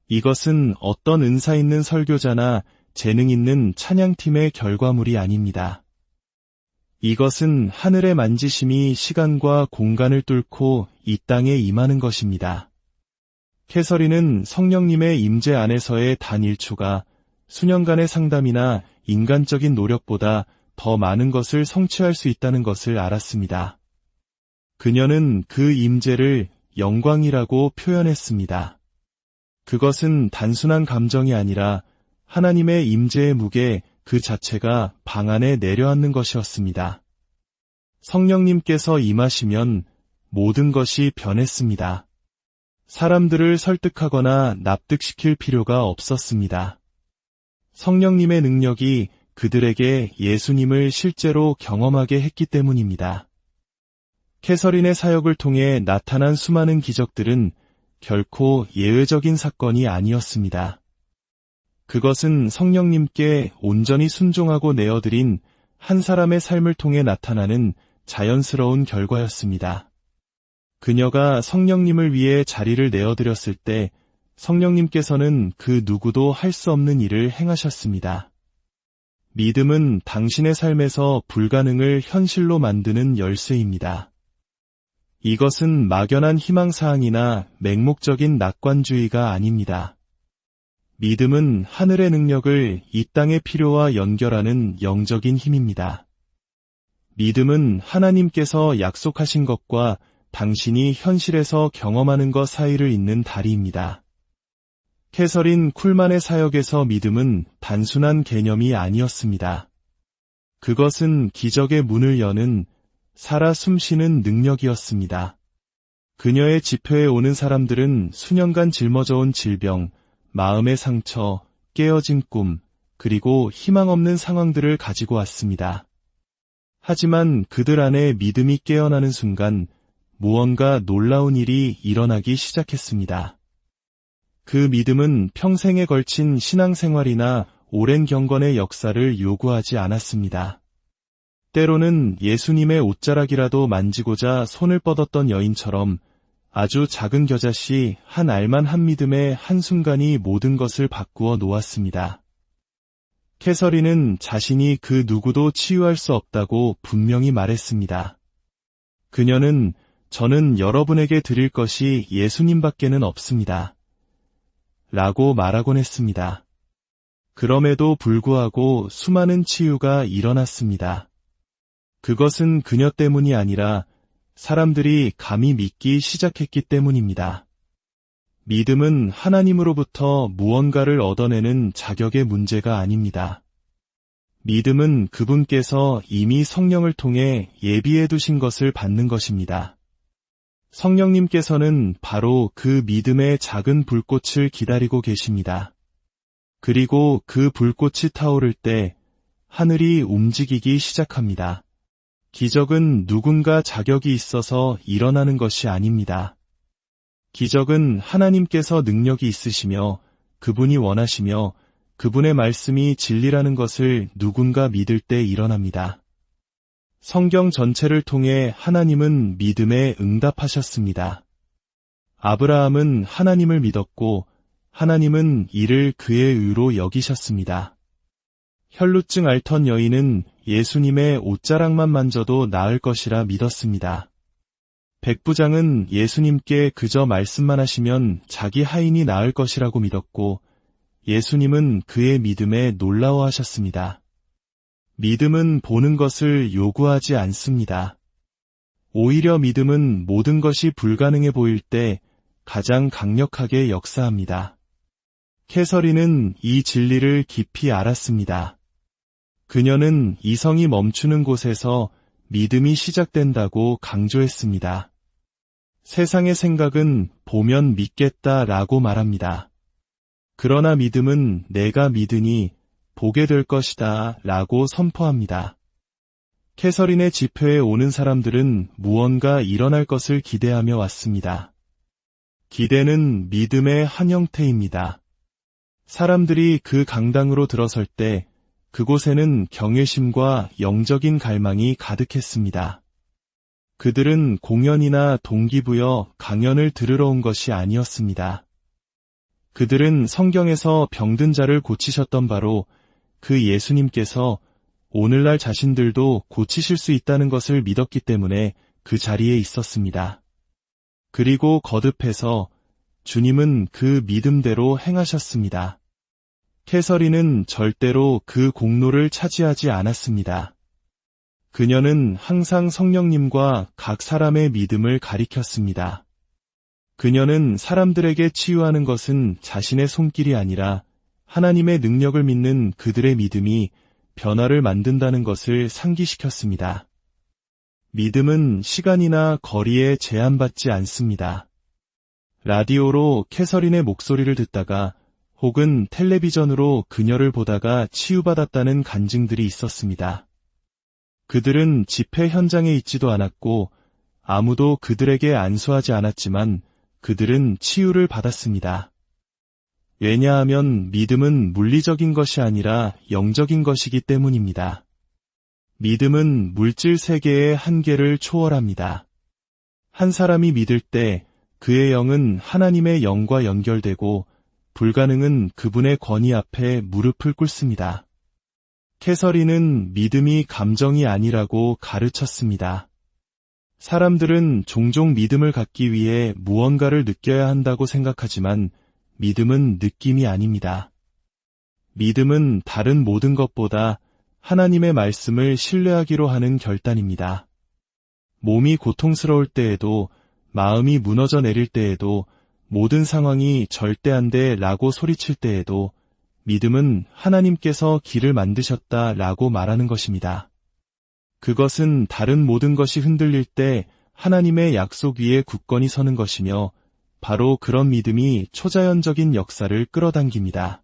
이것은 어떤 은사 있는 설교자나 재능 있는 찬양팀의 결과물이 아닙니다. 이것은 하늘의 만지심이 시간과 공간을 뚫고 이 땅에 임하는 것입니다. 캐서린은 성령님의 임재 안에서의 단 1초가 수년간의 상담이나 인간적인 노력보다 더 많은 것을 성취할 수 있다는 것을 알았습니다. 그녀는 그 임재를 영광이라고 표현했습니다. 그것은 단순한 감정이 아니라 하나님의 임재의 무게 그 자체가 방 안에 내려앉는 것이었습니다. 성령님께서 임하시면 모든 것이 변했습니다. 사람들을 설득하거나 납득시킬 필요가 없었습니다. 성령님의 능력이 그들에게 예수님을 실제로 경험하게 했기 때문입니다. 캐서린의 사역을 통해 나타난 수많은 기적들은 결코 예외적인 사건이 아니었습니다. 그것은 성령님께 온전히 순종하고 내어드린 한 사람의 삶을 통해 나타나는 자연스러운 결과였습니다. 그녀가 성령님을 위해 자리를 내어드렸을 때 성령님께서는 그 누구도 할 수 없는 일을 행하셨습니다. 믿음은 당신의 삶에서 불가능을 현실로 만드는 열쇠입니다. 이것은 막연한 희망사항이나 맹목적인 낙관주의가 아닙니다. 믿음은 하늘의 능력을 이 땅의 필요와 연결하는 영적인 힘입니다. 믿음은 하나님께서 약속하신 것과 당신이 현실에서 경험하는 것 사이를 잇는 다리입니다. 캐서린 쿨만의 사역에서 믿음은 단순한 개념이 아니었습니다. 그것은 기적의 문을 여는 살아 숨쉬는 능력이었습니다. 그녀의 집회에 오는 사람들은 수년간 짊어져온 질병, 마음의 상처, 깨어진 꿈, 그리고 희망 없는 상황들을 가지고 왔습니다. 하지만 그들 안에 믿음이 깨어나는 순간 무언가 놀라운 일이 일어나기 시작했습니다. 그 믿음은 평생에 걸친 신앙생활이나 오랜 경건의 역사를 요구하지 않았습니다. 때로는 예수님의 옷자락이라도 만지고자 손을 뻗었던 여인처럼 아주 작은 겨자씨 한 알만 한 믿음의 한순간이 모든 것을 바꾸어 놓았습니다. 캐서린은 자신이 그 누구도 치유할 수 없다고 분명히 말했습니다. 그녀는 저는 여러분에게 드릴 것이 예수님밖에는 없습니다. 라고 말하곤 했습니다. 그럼에도 불구하고 수많은 치유가 일어났습니다. 그것은 그녀 때문이 아니라 사람들이 감히 믿기 시작했기 때문입니다. 믿음은 하나님으로부터 무언가를 얻어내는 자격의 문제가 아닙니다. 믿음은 그분께서 이미 성령을 통해 예비해 두신 것을 받는 것입니다. 성령님께서는 바로 그 믿음의 작은 불꽃을 기다리고 계십니다. 그리고 그 불꽃이 타오를 때 하늘이 움직이기 시작합니다. 기적은 누군가 자격이 있어서 일어나는 것이 아닙니다. 기적은 하나님께서 능력이 있으시며 그분이 원하시며 그분의 말씀이 진리라는 것을 누군가 믿을 때 일어납니다. 성경 전체를 통해 하나님은 믿음에 응답하셨습니다. 아브라함은 하나님을 믿었고 하나님은 이를 그의 의로 여기셨습니다. 혈루증 앓던 여인은 예수님의 옷자락만 만져도 나을 것이라 믿었습니다. 백부장은 예수님께 그저 말씀만 하시면 자기 하인이 나을 것이라고 믿었고 예수님은 그의 믿음에 놀라워하셨습니다. 믿음은 보는 것을 요구하지 않습니다. 오히려 믿음은 모든 것이 불가능해 보일 때 가장 강력하게 역사합니다. 캐서린은 이 진리를 깊이 알았습니다. 그녀는 이성이 멈추는 곳에서 믿음이 시작된다고 강조했습니다. 세상의 생각은 보면 믿겠다라고 말합니다. 그러나 믿음은 내가 믿으니 보게 될 것이다 라고 선포합니다. 캐서린의 집회에 오는 사람들은 무언가 일어날 것을 기대하며 왔습니다. 기대는 믿음의 한 형태입니다. 사람들이 그 강당으로 들어설 때 그곳에는 경외심과 영적인 갈망이 가득했습니다. 그들은 공연이나 동기부여 강연을 들으러 온 것이 아니었습니다. 그들은 성경에서 병든 자를 고치셨던 바로 그 예수님께서 오늘날 자신들도 고치실 수 있다는 것을 믿었기 때문에 그 자리에 있었습니다. 그리고 거듭해서 주님은 그 믿음대로 행하셨습니다. 캐서린은 절대로 그 공로를 차지하지 않았습니다. 그녀는 항상 성령님과 각 사람의 믿음을 가리켰습니다. 그녀는 사람들에게 치유하는 것은 자신의 손길이 아니라 하나님의 능력을 믿는 그들의 믿음이 변화를 만든다는 것을 상기시켰습니다. 믿음은 시간이나 거리에 제한받지 않습니다. 라디오로 캐서린의 목소리를 듣다가 혹은 텔레비전으로 그녀를 보다가 치유받았다는 간증들이 있었습니다. 그들은 집회 현장에 있지도 않았고 아무도 그들에게 안수하지 않았지만 그들은 치유를 받았습니다. 왜냐하면 믿음은 물리적인 것이 아니라 영적인 것이기 때문입니다. 믿음은 물질 세계의 한계를 초월합니다. 한 사람이 믿을 때 그의 영은 하나님의 영과 연결되고 불가능은 그분의 권위 앞에 무릎을 꿇습니다. 캐서린은 믿음이 감정이 아니라고 가르쳤습니다. 사람들은 종종 믿음을 갖기 위해 무언가를 느껴야 한다고 생각하지만 믿음은 느낌이 아닙니다. 믿음은 다른 모든 것보다 하나님의 말씀을 신뢰하기로 하는 결단입니다. 몸이 고통스러울 때에도 마음이 무너져 내릴 때에도 모든 상황이 절대 안 돼 라고 소리칠 때에도 믿음은 하나님께서 길을 만드셨다 라고 말하는 것입니다. 그것은 다른 모든 것이 흔들릴 때 하나님의 약속 위에 굳건히 서는 것이며 바로 그런 믿음이 초자연적인 역사를 끌어당깁니다.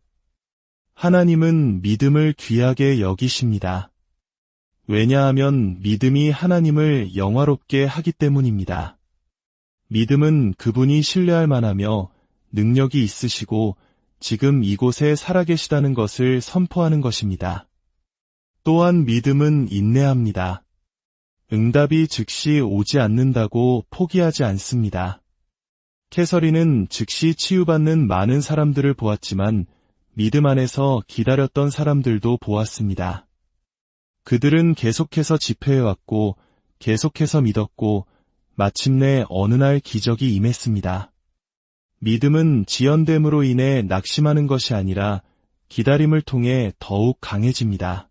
하나님은 믿음을 귀하게 여기십니다. 왜냐하면 믿음이 하나님을 영화롭게 하기 때문입니다. 믿음은 그분이 신뢰할 만하며 능력이 있으시고 지금 이곳에 살아계시다는 것을 선포하는 것입니다. 또한 믿음은 인내합니다. 응답이 즉시 오지 않는다고 포기하지 않습니다. 캐서린은 즉시 치유받는 많은 사람들을 보았지만 믿음 안에서 기다렸던 사람들도 보았습니다. 그들은 계속해서 집회해왔고 계속해서 믿었고 마침내 어느 날 기적이 임했습니다. 믿음은 지연됨으로 인해 낙심하는 것이 아니라 기다림을 통해 더욱 강해집니다.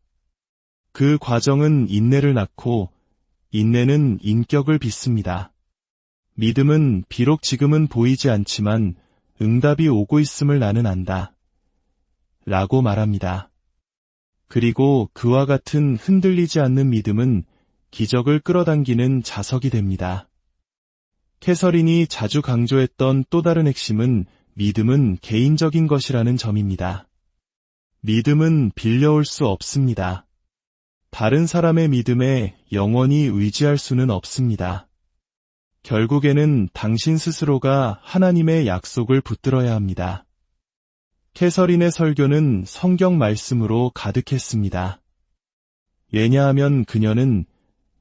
그 과정은 인내를 낳고 인내는 인격을 빚습니다. 믿음은 비록 지금은 보이지 않지만 응답이 오고 있음을 나는 안다. 라고 말합니다. 그리고 그와 같은 흔들리지 않는 믿음은 기적을 끌어당기는 자석이 됩니다. 캐서린이 자주 강조했던 또 다른 핵심은 믿음은 개인적인 것이라는 점입니다. 믿음은 빌려올 수 없습니다. 다른 사람의 믿음에 영원히 의지할 수는 없습니다. 결국에는 당신 스스로가 하나님의 약속을 붙들어야 합니다. 캐서린의 설교는 성경 말씀으로 가득했습니다. 왜냐하면 그녀는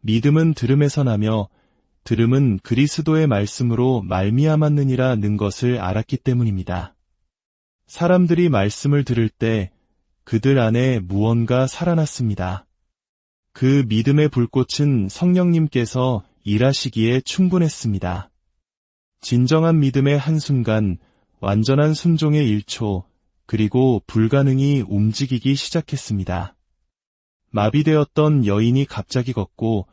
믿음은 들음에서 나며 들음은 그리스도의 말씀으로 말미암았느니라 는 것을 알았기 때문입니다. 사람들이 말씀을 들을 때 그들 안에 무언가 살아났습니다. 그 믿음의 불꽃은 성령님께서 일하시기에 충분했습니다. 진정한 믿음의 한순간, 완전한 순종의 1초, 그리고 불가능이 움직이기 시작했습니다. 마비되었던 여인이 갑자기 걷고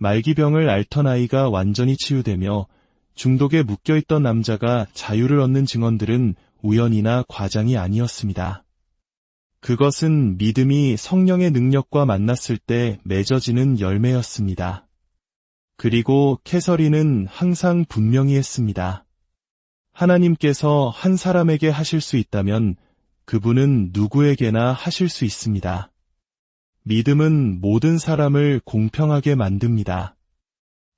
말기병을 앓던 아이가 완전히 치유되며 중독에 묶여있던 남자가 자유를 얻는 증언들은 우연이나 과장이 아니었습니다. 그것은 믿음이 성령의 능력과 만났을 때 맺어지는 열매였습니다. 그리고 캐서린은 항상 분명히 했습니다. 하나님께서 한 사람에게 하실 수 있다면 그분은 누구에게나 하실 수 있습니다. 믿음은 모든 사람을 공평하게 만듭니다.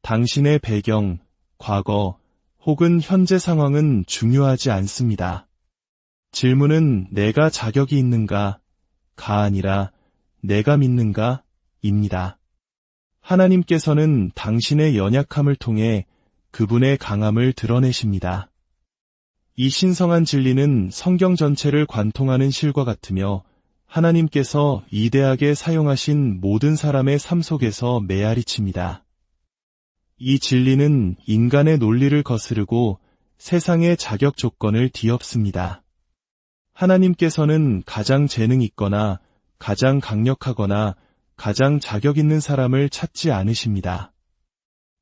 당신의 배경, 과거, 혹은 현재 상황은 중요하지 않습니다. 질문은 내가 자격이 있는가, 가 아니라 내가 믿는가, 입니다. 하나님께서는 당신의 연약함을 통해 그분의 강함을 드러내십니다. 이 신성한 진리는 성경 전체를 관통하는 실과 같으며 하나님께서 이대하게 사용하신 모든 사람의 삶 속에서 메아리칩니다. 이 진리는 인간의 논리를 거스르고 세상의 자격 조건을 뒤엎습니다. 하나님께서는 가장 재능 있거나 가장 강력하거나 가장 자격 있는 사람을 찾지 않으십니다.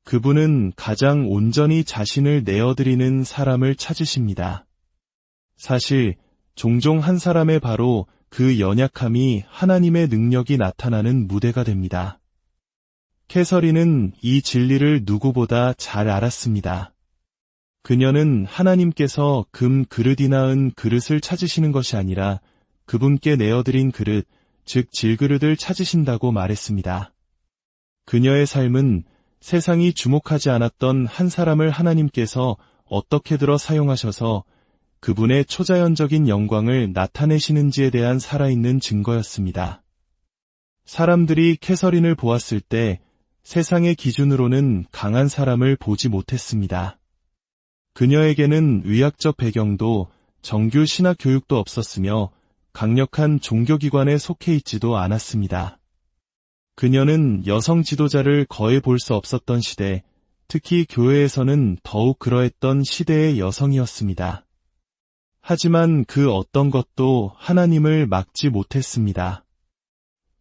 그분은 가장 온전히 자신을 내어드리는 사람을 찾으십니다. 사실 종종 한 사람의 바로 그 연약함이 하나님의 능력이 나타나는 무대가 됩니다. 캐서린은 이 진리를 누구보다 잘 알았습니다. 그녀는 하나님께서 금 그릇이 낳은 그릇을 찾으시는 것이 아니라 그분께 내어드린 그릇, 즉 질그릇을 찾으신다고 말했습니다. 그녀의 삶은 세상이 주목하지 않았던 한 사람을 하나님께서 어떻게 들어 사용하셔서 그분의 초자연적인 영광을 나타내시는지에 대한 살아있는 증거였습니다. 사람들이 캐서린을 보았을 때 세상의 기준으로는 강한 사람을 보지 못했습니다. 그녀에게는 의학적 배경도 정규 신학 교육도 없었으며 강력한 종교기관에 속해 있지도 않았습니다. 그녀는 여성 지도자를 거의 볼 수 없었던 시대, 특히 교회에서는 더욱 그러했던 시대의 여성이었습니다. 하지만 그 어떤 것도 하나님을 막지 못했습니다.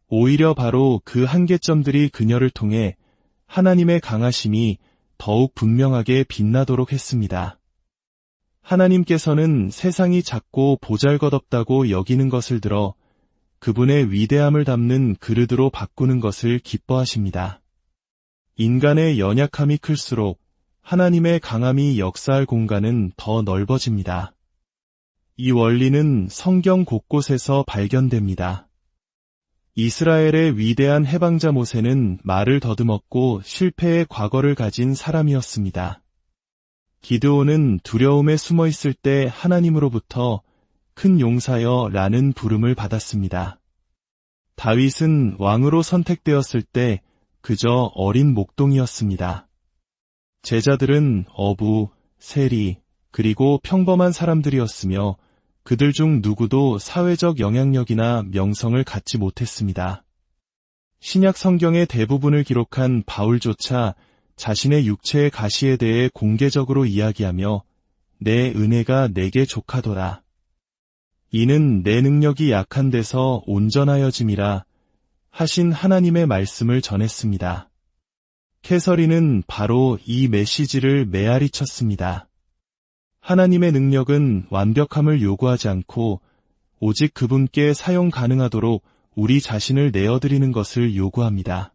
오히려 바로 그 한계점들이 그녀를 통해 하나님의 강하심이 더욱 분명하게 빛나도록 했습니다. 하나님께서는 세상이 작고 보잘것없다고 여기는 것을 들어 그분의 위대함을 담는 그릇으로 바꾸는 것을 기뻐하십니다. 인간의 연약함이 클수록 하나님의 강함이 역사할 공간은 더 넓어집니다. 이 원리는 성경 곳곳에서 발견됩니다. 이스라엘의 위대한 해방자 모세는 말을 더듬었고 실패의 과거를 가진 사람이었습니다. 기드온은 두려움에 숨어 있을 때 하나님으로부터 큰 용사여 라는 부름을 받았습니다. 다윗은 왕으로 선택되었을 때 그저 어린 목동이었습니다. 제자들은 어부, 세리, 그리고 평범한 사람들이었으며 그들 중 누구도 사회적 영향력이나 명성을 갖지 못했습니다. 신약 성경의 대부분을 기록한 바울조차 자신의 육체의 가시에 대해 공개적으로 이야기하며 내 은혜가 내게 족하도라. 이는 내 능력이 약한 데서 온전하여짐이라 하신 하나님의 말씀을 전했습니다. 캐서린은 바로 이 메시지를 메아리 쳤습니다. 하나님의 능력은 완벽함을 요구하지 않고 오직 그분께 사용 가능하도록 우리 자신을 내어드리는 것을 요구합니다.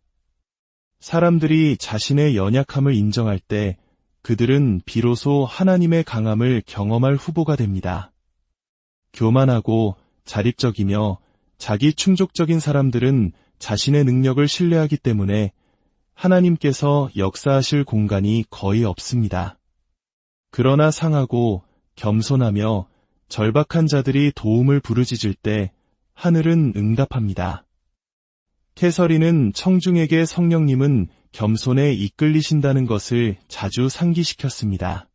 사람들이 자신의 연약함을 인정할 때 그들은 비로소 하나님의 강함을 경험할 후보가 됩니다. 교만하고 자립적이며 자기 충족적인 사람들은 자신의 능력을 신뢰하기 때문에 하나님께서 역사하실 공간이 거의 없습니다. 그러나 상하고 겸손하며 절박한 자들이 도움을 부르짖을 때 하늘은 응답합니다. 캐서린은 청중에게 성령님은 겸손에 이끌리신다는 것을 자주 상기시켰습니다.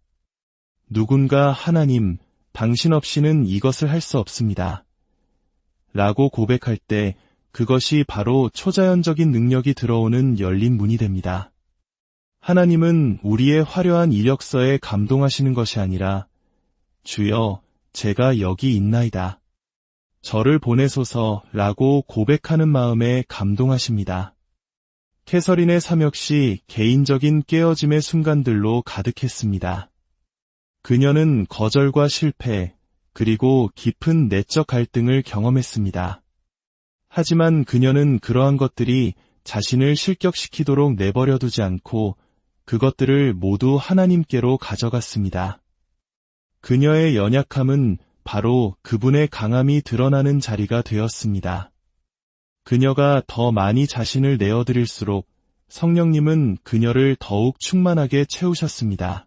누군가 하나님, 당신 없이는 이것을 할 수 없습니다. 라고 고백할 때 그것이 바로 초자연적인 능력이 들어오는 열린 문이 됩니다. 하나님은 우리의 화려한 이력서에 감동하시는 것이 아니라 주여, 제가 여기 있나이다. 저를 보내소서라고 고백하는 마음에 감동하십니다. 캐서린의 삶 역시 개인적인 깨어짐의 순간들로 가득했습니다. 그녀는 거절과 실패, 그리고 깊은 내적 갈등을 경험했습니다. 하지만 그녀는 그러한 것들이 자신을 실격시키도록 내버려두지 않고 그것들을 모두 하나님께로 가져갔습니다. 그녀의 연약함은 바로 그분의 강함이 드러나는 자리가 되었습니다. 그녀가 더 많이 자신을 내어드릴수록 성령님은 그녀를 더욱 충만하게 채우셨습니다.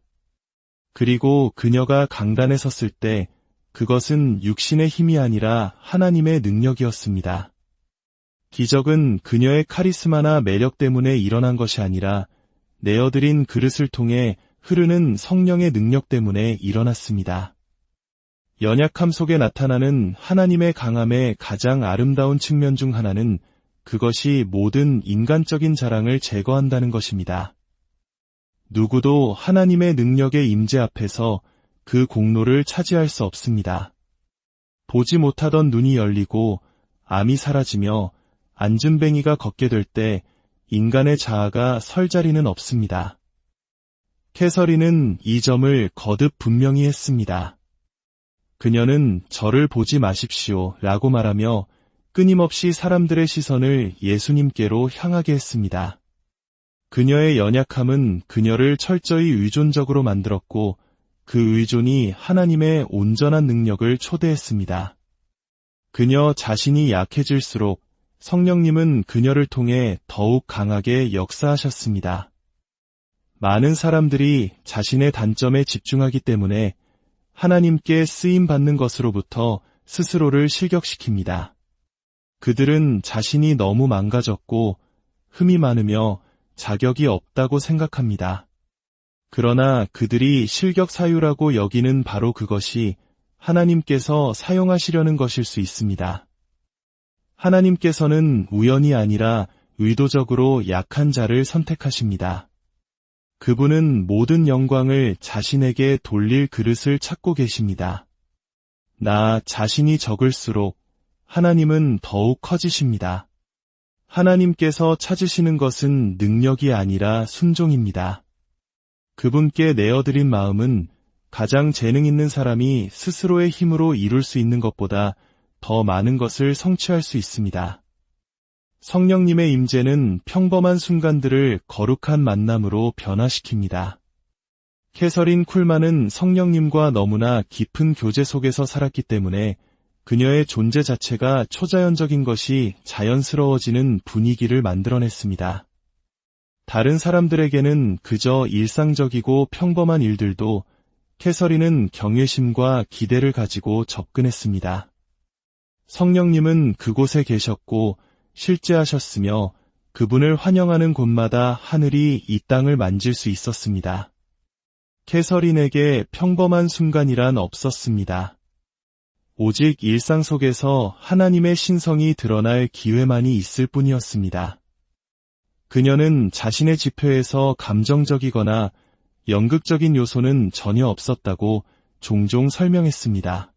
그리고 그녀가 강단에 섰을 때 그것은 육신의 힘이 아니라 하나님의 능력이었습니다. 기적은 그녀의 카리스마나 매력 때문에 일어난 것이 아니라 내어드린 그릇을 통해 흐르는 성령의 능력 때문에 일어났습니다. 연약함 속에 나타나는 하나님의 강함의 가장 아름다운 측면 중 하나는 그것이 모든 인간적인 자랑을 제거한다는 것입니다. 누구도 하나님의 능력의 임재 앞에서 그 공로를 차지할 수 없습니다. 보지 못하던 눈이 열리고 암이 사라지며 안진뱅이가 걷게 될 때 인간의 자아가 설 자리는 없습니다. 캐서린은 이 점을 거듭 분명히 했습니다. 그녀는 저를 보지 마십시오 라고 말하며 끊임없이 사람들의 시선을 예수님께로 향하게 했습니다. 그녀의 연약함은 그녀를 철저히 의존적으로 만들었고 그 의존이 하나님의 온전한 능력을 초대했습니다. 그녀 자신이 약해질수록 성령님은 그녀를 통해 더욱 강하게 역사하셨습니다. 많은 사람들이 자신의 단점에 집중하기 때문에 하나님께 쓰임받는 것으로부터 스스로를 실격시킵니다. 그들은 자신이 너무 망가졌고 흠이 많으며 자격이 없다고 생각합니다. 그러나 그들이 실격사유라고 여기는 바로 그것이 하나님께서 사용하시려는 것일 수 있습니다. 하나님께서는 우연이 아니라 의도적으로 약한 자를 선택하십니다. 그분은 모든 영광을 자신에게 돌릴 그릇을 찾고 계십니다. 나 자신이 적을수록 하나님은 더욱 커지십니다. 하나님께서 찾으시는 것은 능력이 아니라 순종입니다. 그분께 내어드린 마음은 가장 재능 있는 사람이 스스로의 힘으로 이룰 수 있는 것보다 더 많은 것을 성취할 수 있습니다. 성령님의 임재는 평범한 순간들을 거룩한 만남으로 변화시킵니다. 캐서린 쿨만은 성령님과 너무나 깊은 교제 속에서 살았기 때문에 그녀의 존재 자체가 초자연적인 것이 자연스러워지는 분위기를 만들어냈습니다. 다른 사람들에게는 그저 일상적이고 평범한 일들도 캐서린은 경외심과 기대를 가지고 접근했습니다. 성령님은 그곳에 계셨고 실제하셨으며 그분을 환영하는 곳마다 하늘이 이 땅을 만질 수 있었습니다. 캐서린에게 평범한 순간이란 없었습니다. 오직 일상 속에서 하나님의 신성이 드러날 기회만이 있을 뿐이었습니다. 그녀는 자신의 지표에서 감정적이거나 연극적인 요소는 전혀 없었다고 종종 설명했습니다.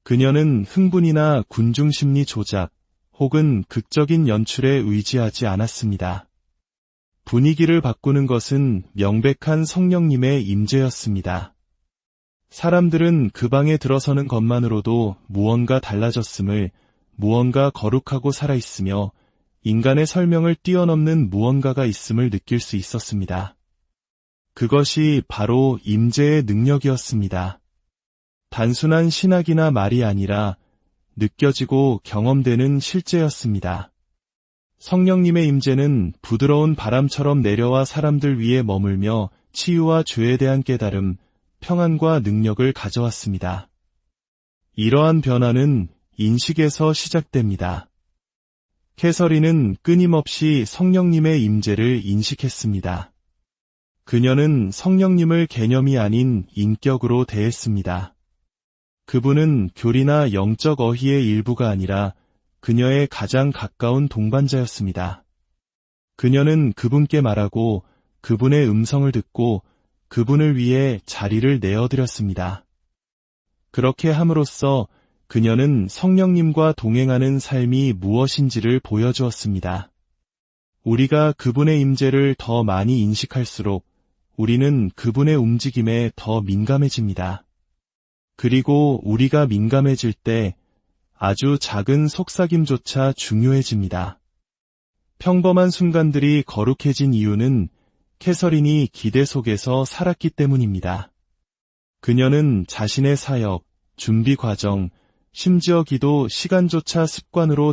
그녀는 흥분이나 군중심리 조작 혹은 극적인 연출에 의지하지 않았습니다. 분위기를 바꾸는 것은 명백한 성령님의 임재였습니다. 사람들은 그 방에 들어서는 것만으로도 무언가 달라졌음을, 무언가 거룩하고 살아있으며 인간의 설명을 뛰어넘는 무언가가 있음을 느낄 수 있었습니다. 그것이 바로 임재의 능력이었습니다. 단순한 신학이나 말이 아니라 느껴지고 경험되는 실제였습니다. 성령님의 임재는 부드러운 바람처럼 내려와 사람들 위에 머물며 치유와 죄에 대한 깨달음, 평안과 능력을 가져왔습니다. 이러한 변화는 인식에서 시작됩니다. 캐서린은 끊임없이 성령님의 임재를 인식했습니다. 그녀는 성령님을 개념이 아닌 인격으로 대했습니다. 그분은 교리나 영적 어휘의 일부가 아니라 그녀의 가장 가까운 동반자였습니다. 그녀는 그분께 말하고 그분의 음성을 듣고 그분을 위해 자리를 내어드렸습니다. 그렇게 함으로써 그녀는 성령님과 동행하는 삶이 무엇인지를 보여주었습니다. 우리가 그분의 임재를 더 많이 인식할수록 우리는 그분의 움직임에 더 민감해집니다. 그리고 우리가 민감해질 때 아주 작은 속삭임조차 중요해집니다. 평범한 순간들이 거룩해진 이유는 캐서린이 기대 속에서 살았기 때문입니다. 그녀는 자신의 사역, 준비 과정, 심지어 기도 시간조차 습관으로